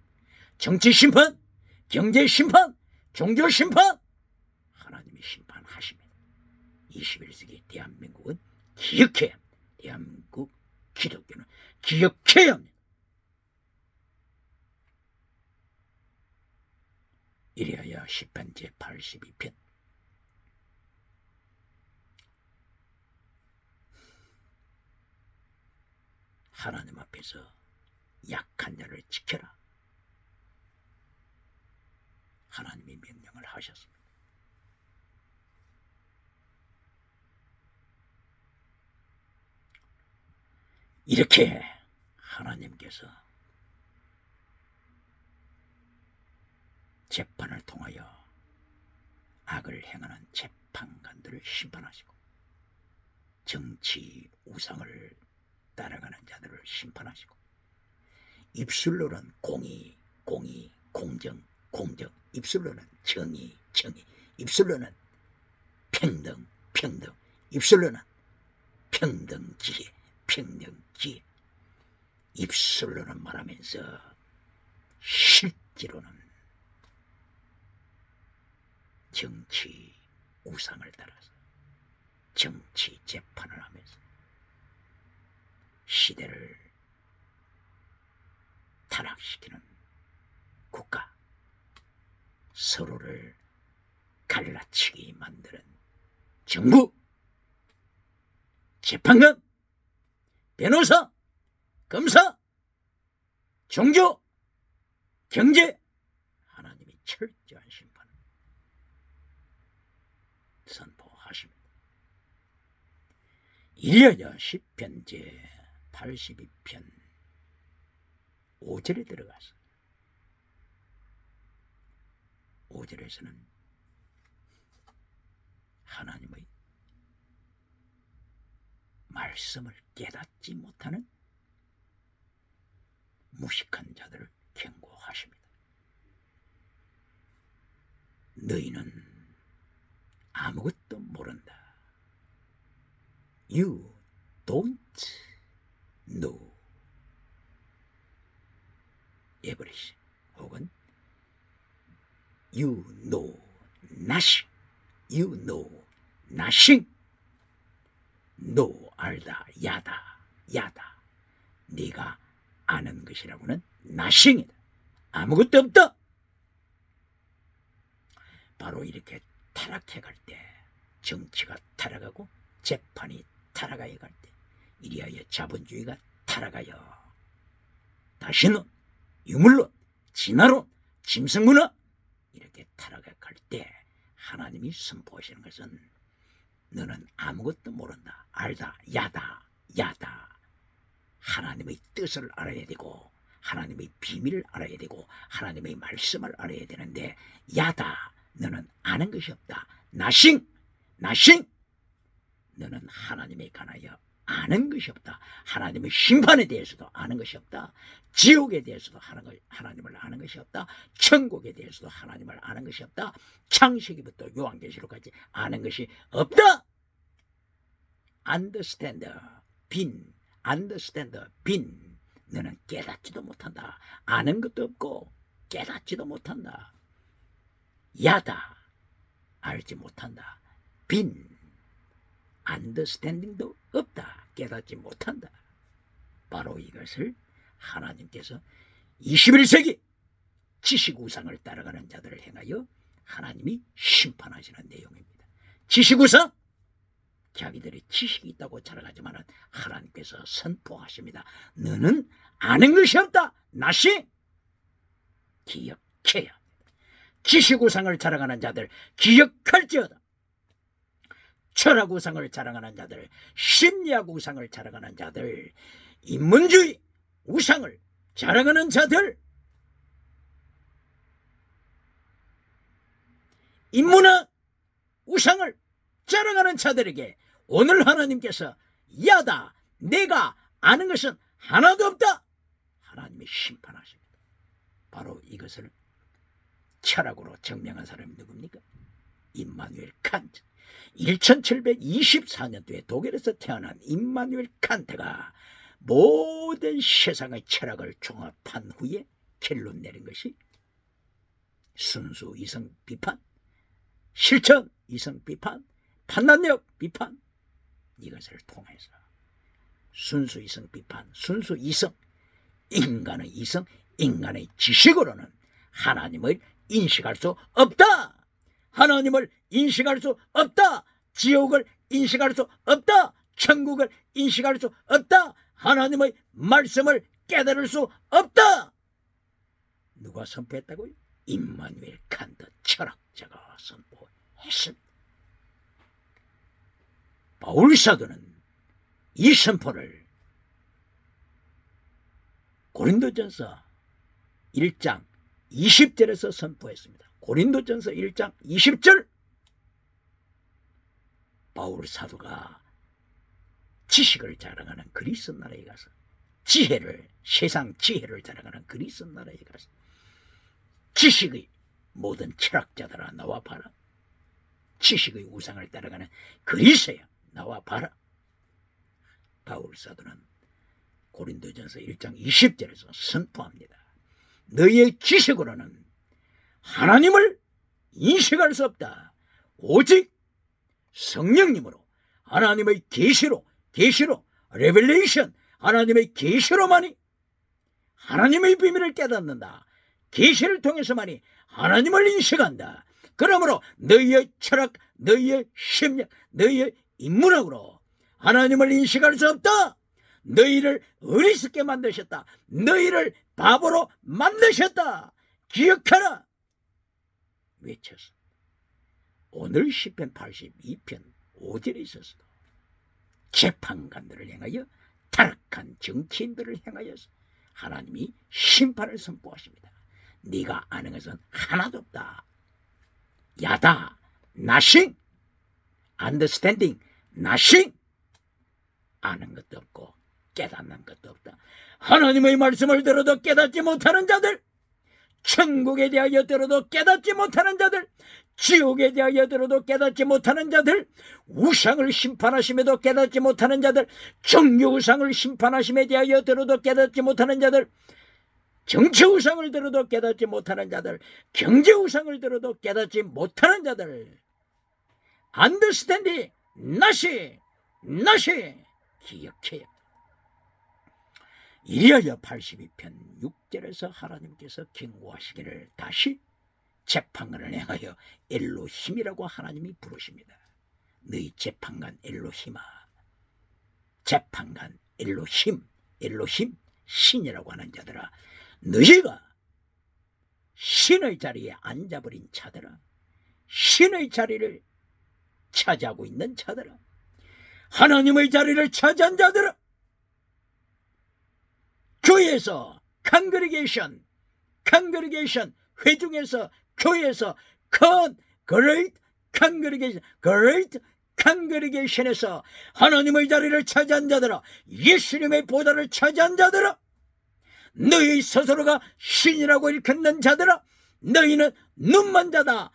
정치심판, 경제심판, 종교심판, 하나님이 심판하십니다. 21세기 대한민국은 기억해야 합니다. 대한민국 기독교는 기억해야 합니다. 이래야 시편 제82편 하나님 앞에서 약한 자를 지켜라, 하나님이 명령을 하셨습니다. 이렇게 하나님께서 재판을 통하여 악을 행하는 재판관들을 심판하시고, 정치 우상을 따라가는 자들을 심판하시고, 입술로는 공의, 공의, 공정, 공정, 입술로는 정의, 정의, 입술로는 평등, 평등, 입술로는 평등기회, 평등기회, 입술로는 말하면서 실제로는 정치 우상을 따라서 정치 재판을 하면서 시대를 타락시키는 국가, 서로를 갈라치게 만드는 정부, 재판관, 변호사, 검사, 종교, 경제, 하나님이 철저한 심판 선포하십니다. 이리하여 시편 제82편 5절에 들어가서 5절에서는 하나님의 말씀을 깨닫지 못하는 무식한 자들을 경고하십니다. 너희는 아무것도 모른다. You don't know everything, 혹은 You know nothing. You know nothing. 너 알다, 야다, 야다. 네가 아는 것이라고는 nothing이다. 아무것도 없다. 바로 이렇게 타락해갈 때, 정치가 타락하고 재판이 타락하여 갈 때, 이리하여 자본주의가 타락하여 다시는 유물론, 진화론, 짐승문화 이렇게 타락해 갈 때 하나님이 선포하시는 것은 너는 아무것도 모른다, 알다, 야다, 야다. 하나님의 뜻을 알아야 되고, 하나님의 비밀을 알아야 되고, 하나님의 말씀을 알아야 되는데, 야다, 너는 아는 것이 없다. nothing, nothing. 너는 하나님에 관하여 아는 것이 없다. 하나님의 심판에 대해서도 아는 것이 없다. 지옥에 대해서도 하나님을 아는 것이 없다. 천국에 대해서도 하나님을 아는 것이 없다. 창세기부터 요한계시록까지 아는 것이 없다. understand, 빈, understand, 빈. 너는 깨닫지도 못한다. 아는 것도 없고 깨닫지도 못한다. 야다, 알지 못한다. 빈, understanding도 없다. 깨닫지 못한다. 바로 이것을 하나님께서 21세기 지식우상을 따라가는 자들을 행하여 하나님이 심판하시는 내용입니다. 지식우상, 자기들이 지식이 있다고 자랑하지만 하나님께서 선포하십니다. 너는 아는 것이 없다. 나시 기억해야 합니다. 지식우상을 자랑하는 자들 기억할지어다. 철학우상을 자랑하는 자들, 심리학우상을 자랑하는 자들, 인문주의, 우상을 자랑하는 자들, 인문화 우상을 자랑하는 자들에게 오늘 하나님께서 야다, 내가 아는 것은 하나도 없다, 하나님이 심판하십니다. 바로 이것을 철학으로 증명한 사람이 누굽니까? 임마누엘 칸트. 1724년도에 독일에서 태어난 임마누엘 칸트가 모든 세상의 철학을 종합한 후에 결론 내린 것이 순수 이성 비판, 실천 이성 비판, 판단력 비판, 이것을 통해서 순수 이성 비판, 순수 이성, 인간의 이성, 인간의 지식으로는 하나님을 인식할 수 없다. 하나님을 인식할 수 없다. 지옥을 인식할 수 없다. 천국을 인식할 수 없다. 하나님의 말씀을 깨달을 수 없다. 누가 선포했다고요? 임마누엘 칸트 철학자가 선포했습니다. 바울 사도는 이 선포를 고린도전서 1장 20절에서 선포했습니다. 고린도전서 1장 20절. 바울 사도가 지식을 자랑하는 그리스 나라에 가서 세상 지혜를 자랑하는 그리스 나라에 가서 지식의 모든 철학자들아 나와 봐라. 지식의 우상을 따라가는 그리스야 나와 봐라. 바울 사도는 고린도전서 1장 20절에서 선포합니다. 너희의 지식으로는 하나님을 인식할 수 없다. 오직 성령님으로 하나님의 계시로 레벨레이션, 하나님의 계시로만이 하나님의 비밀을 깨닫는다. 계시를 통해서만이 하나님을 인식한다. 그러므로 너희의 철학, 너희의 심력, 너희의 인문학으로 하나님을 인식할 수 없다. 너희를 어리석게 만드셨다. 너희를 바보로 만드셨다. 기억하라. 외쳐서 오늘 시편 82편 5절에 있어서도 재판관들을 향하여 타락한 정치인들을 향하여서 하나님이 심판을 선포하십니다. 네가 아는 것은 하나도 없다. 야다, nothing. understanding, nothing. 아는 것도 없고 깨닫는 것도 없다. 하나님의 말씀을 들어도 깨닫지 못하는 자들, 천국에 대하여 들어도 깨닫지 못하는 자들, 지옥에 대하여 들어도 깨닫지 못하는 자들, 우상을 심판하심에도 깨닫지 못하는 자들, 종교우상을 심판하심에 대하여 들어도 깨닫지 못하는 자들, 정치우상을 들어도 깨닫지 못하는 자들, 경제우상을 들어도 깨닫지 못하는 자들, understanding, nothing. 기억해야. 이리하여 82편 6절에서 하나님께서 경고하시기를 다시 재판관을 향하여 엘로힘이라고 하나님이 부르십니다. 너희 재판관 엘로힘아, 재판관 엘로힘 신이라고 하는 자들아, 너희가 신의 자리에 앉아버린 자들아, 신의 자리를 차지하고 있는 자들아, 하나님의 자리를 차지한 자들아, 교회에서 컨그리게이션 회중에서 교회에서 great congregation에서 하나님의 자리를 차지한 자들아, 예수님의 보좌를 차지한 자들아, 너희 스스로가 신이라고 일컫는 자들아, 너희는 눈먼 자다.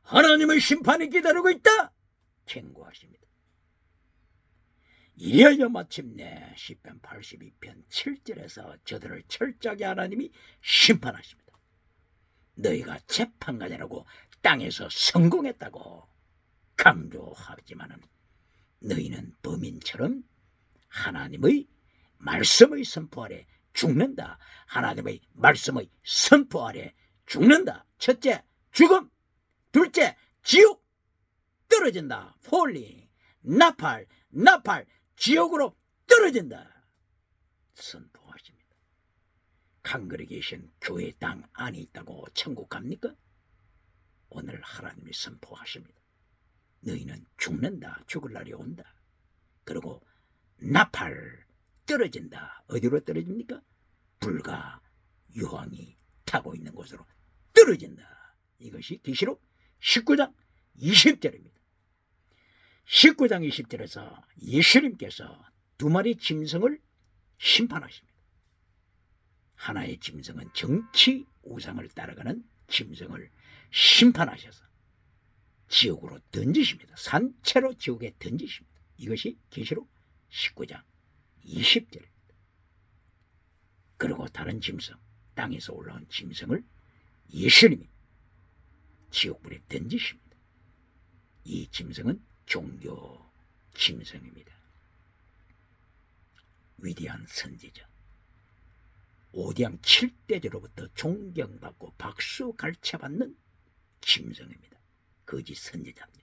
하나님의 심판이 기다리고 있다. 경고하십니다. 이리하여 마침내 시편 82편 7절에서 저들을 철저하게 하나님이 심판하십니다. 너희가 재판관이라고 땅에서 성공했다고 강조하지만은 너희는 범인처럼 하나님의 말씀의 선포 아래 죽는다. 하나님의 말씀의 선포 아래 죽는다. 첫째, 죽음. 둘째, 지옥. 떨어진다. 폴리. 나팔. 지옥으로 떨어진다. 선포하십니다. 컨그리게이션 교회 땅 안에 있다고 천국 갑니까? 오늘 하나님이 선포하십니다. 너희는 죽는다. 죽을 날이 온다. 그리고 나팔, 떨어진다. 어디로 떨어집니까? 불과 유황이 타고 있는 곳으로 떨어진다. 이것이 계시록 19장 20절입니다. 19장 20절에서 예수님께서 두 마리 짐승을 심판하십니다. 하나의 짐승은 정치 우상을 따라가는 짐승을 심판하셔서 지옥으로 던지십니다. 산채로 지옥에 던지십니다. 이것이 계시록 19장 20절입니다. 그리고 다른 짐승, 땅에서 올라온 짐승을 예수님이 지옥불에 던지십니다. 이 짐승은 종교 짐승입니다. 위대한 선지자, 오대양 7대주로부터 존경받고 박수 갈채받는 짐승입니다. 거짓 선지자입니다.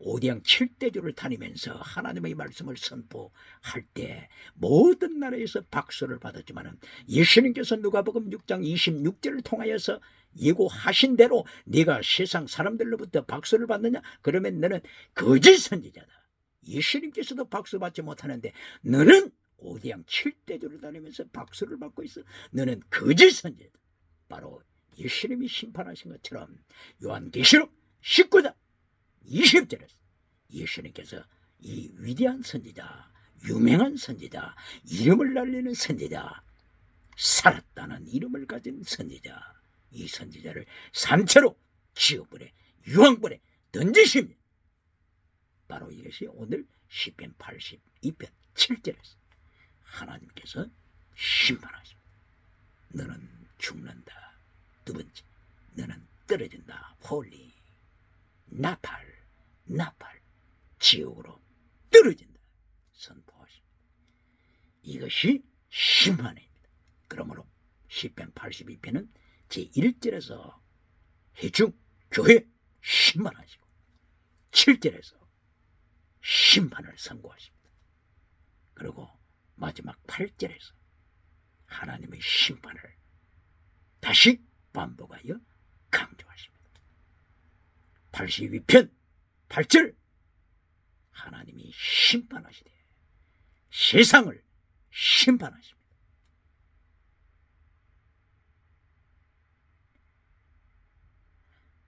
오대양 7대주를 다니면서 하나님의 말씀을 선포할 때 모든 나라에서 박수를 받았지만 예수님께서 누가복음 6장 26절을 통하여서 예고하신 대로 네가 세상 사람들로부터 박수를 받느냐? 그러면 너는 거짓 선지자다. 예수님께서도 박수 받지 못하는데 너는 오대양 7대주를 다니면서 박수를 받고 있어. 너는 거짓 선지자다. 바로 예수님이 심판하신 것처럼 요한계시록 19장 20절에서 예수님께서 이 위대한 선지자, 유명한 선지자, 이름을 날리는 선지자, 살았다는 이름을 가진 선지자, 이 선지자를 산채로 지옥불에 유황불에 던지십니다. 바로 이것이 오늘 시편 82편 7절에서 하나님께서 심판하십니다. 너는 죽는다. 두 번째, 너는 떨어진다. 홀리, 나팔, 지옥으로 떨어진다. 선포하십니다. 이것이 심판입니다. 그러므로 시편 82편은 제1절에서 회중 교회 심판하시고 7절에서 심판을 선고하십니다. 그리고 마지막 8절에서 하나님의 심판을 다시 반복하여 강조하십니다. 82편 8절 하나님이 심판하시되 세상을 심판하십니다.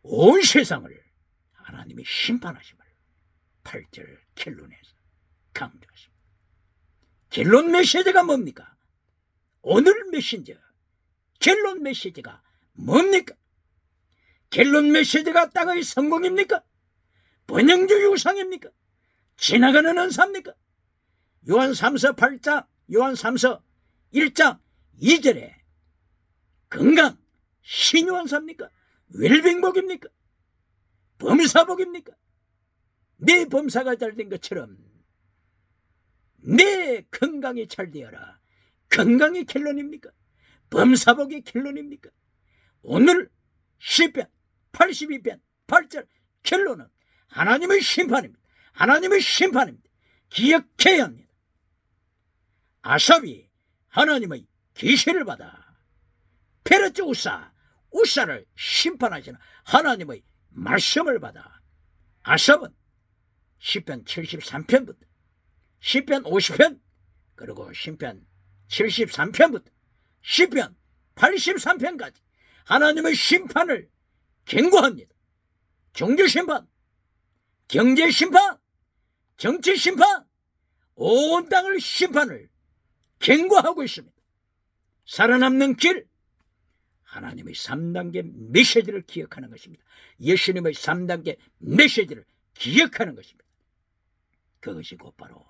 온 세상을 하나님이 심판하심을 8절 결론에서 강조하십니다. 결론 메시지가 뭡니까? 오늘 메시지 결론 메시지가 뭡니까? 결론 메시지가 땅의 성공입니까? 번영주의 우상입니까? 지나가는 은사입니까? 요한 3서 8장, 요한 3서 1장 2절에 건강, 신유한사입니까? 웰빙복입니까? 범사복입니까? 내 범사가 잘 된 것처럼 내 건강이 잘 되어라. 건강이 결론입니까? 범사복이 결론입니까? 오늘 시편 82편 8절 결론은 하나님의 심판입니다. 하나님의 심판입니다. 기억해야 합니다. 아삽이 하나님의 계시를 받아 페르츠 우사를 심판하시는 하나님의 말씀을 받아 아삽은 시편 73편부터 시편 50편 그리고 시편 73편부터 시편 83편까지 하나님의 심판을 경고합니다. 종교심판, 경제심판, 정치심판, 온 땅을 심판을 경고하고 있습니다. 살아남는 길, 하나님의 3단계 메시지를 기억하는 것입니다. 예수님의 3단계 메시지를 기억하는 것입니다. 그것이 곧바로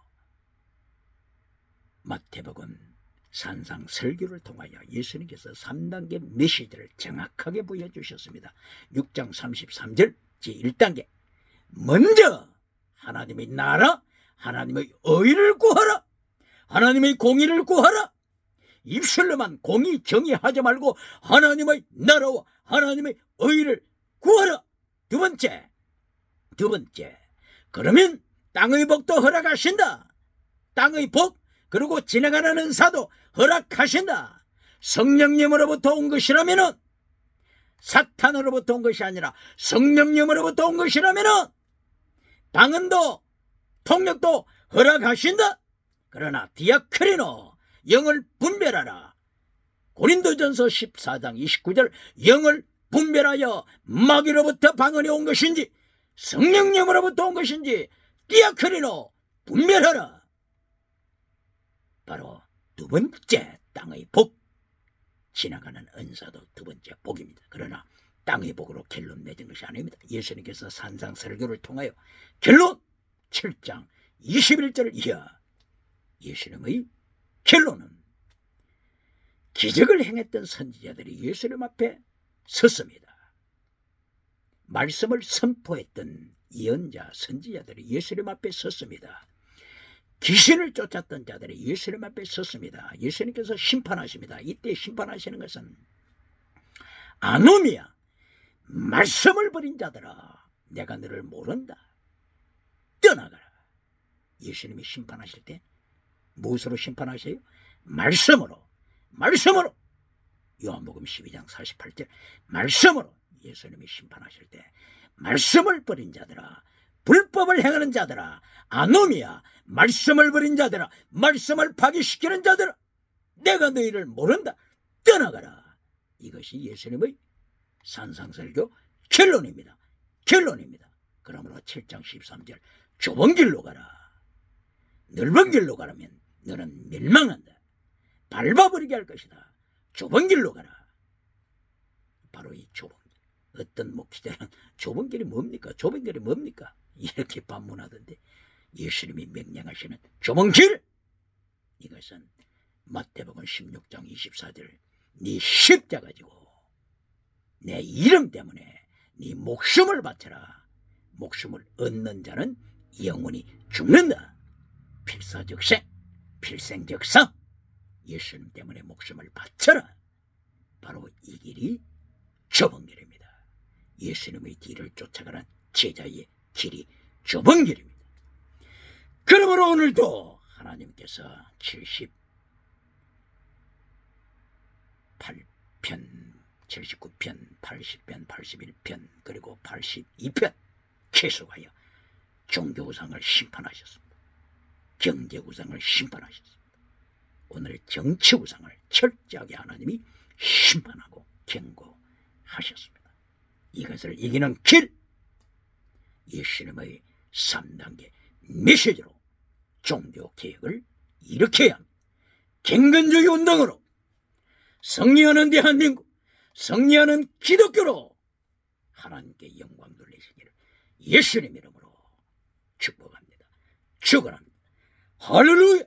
마태복음 산상 설교를 통하여 예수님께서 3단계 메시지를 정확하게 보여주셨습니다. 6장 33절 제1단계 먼저 하나님의 나라, 하나님의 의를 구하라. 하나님의 공의를 구하라. 입술로만 공의 정의하지 말고 하나님의 나라와 하나님의 의를 구하라. 두 번째 그러면 땅의 복도 허락하신다. 땅의 복 그리고 지나가는 은사도 허락하신다. 성령님으로부터 온 것이라면은 사탄으로부터 온 것이 아니라 성령님으로부터 온 것이라면은 방언도 통역도 허락하신다. 그러나 디아크리노 영을 분별하라. 고린도전서 14장 29절 영을 분별하여 마귀로부터 방언이 온 것인지 성령님으로부터 온 것인지 디아크리노 분별하라. 바로 두 번째 땅의 복, 지나가는 은사도 두 번째 복입니다. 그러나 땅의 복으로 결론 맺은 것이 아닙니다. 예수님께서 산상 설교를 통하여 결론 7장 21절 이하 예수님의 결론은 기적을 행했던 선지자들이 예수님 앞에 섰습니다. 말씀을 선포했던 예언자 선지자들이 예수님 앞에 섰습니다. 귀신을 쫓았던 자들이 예수님 앞에 섰습니다. 예수님께서 심판하십니다. 이때 심판하시는 것은 아노미야, 말씀을 버린 자들아, 내가 너를 모른다, 떠나가라. 예수님이 심판하실 때 무엇으로 심판하세요? 말씀으로. 요한복음 12장 48절 말씀으로 예수님이 심판하실 때 말씀을 버린 자들아, 불법을 행하는 자들아, 아노미야, 말씀을 버린 자들아, 말씀을 파기시키는 자들아, 내가 너희를 모른다, 떠나가라. 이것이 예수님의 산상설교 결론입니다. 그러므로 7장 13절 좁은 길로 가라. 넓은 길로 가라면 너는 멸망한다. 밟아버리게 할 것이다. 좁은 길로 가라. 바로 이 좁은 길. 어떤 목회자는 좁은 길이 뭡니까? 이렇게 반문하던데 예수님이 명령하시는 좁은 길, 이것은 마태복음 16장 24절 네 십자가 지고 내 이름 때문에 네 목숨을 바쳐라. 목숨을 얻는 자는 영원히 죽는다. 필사적생, 필생적상. 예수님 때문에 목숨을 바쳐라. 바로 이 길이 좁은 길입니다. 예수님의 뒤를 쫓아가는 제자의 길이 좁은 길입니다. 그러므로 오늘도 하나님께서 78편, 79편, 80편, 81편 그리고 82편 계속하여 종교우상을 심판하셨습니다. 경제우상을 심판하셨습니다. 오늘 정치우상을 철저하게 하나님이 심판하고 경고하셨습니다. 이것을 이기는 길, 예수님의 3단계 메시지로 종교개혁을 일으켜야 합니다. 경건주의 운동으로 승리하는 대한민국, 승리하는 기독교로 하나님께 영광 돌리시기를 예수님 이름으로 축복합니다. 축원합니다. 할렐루야.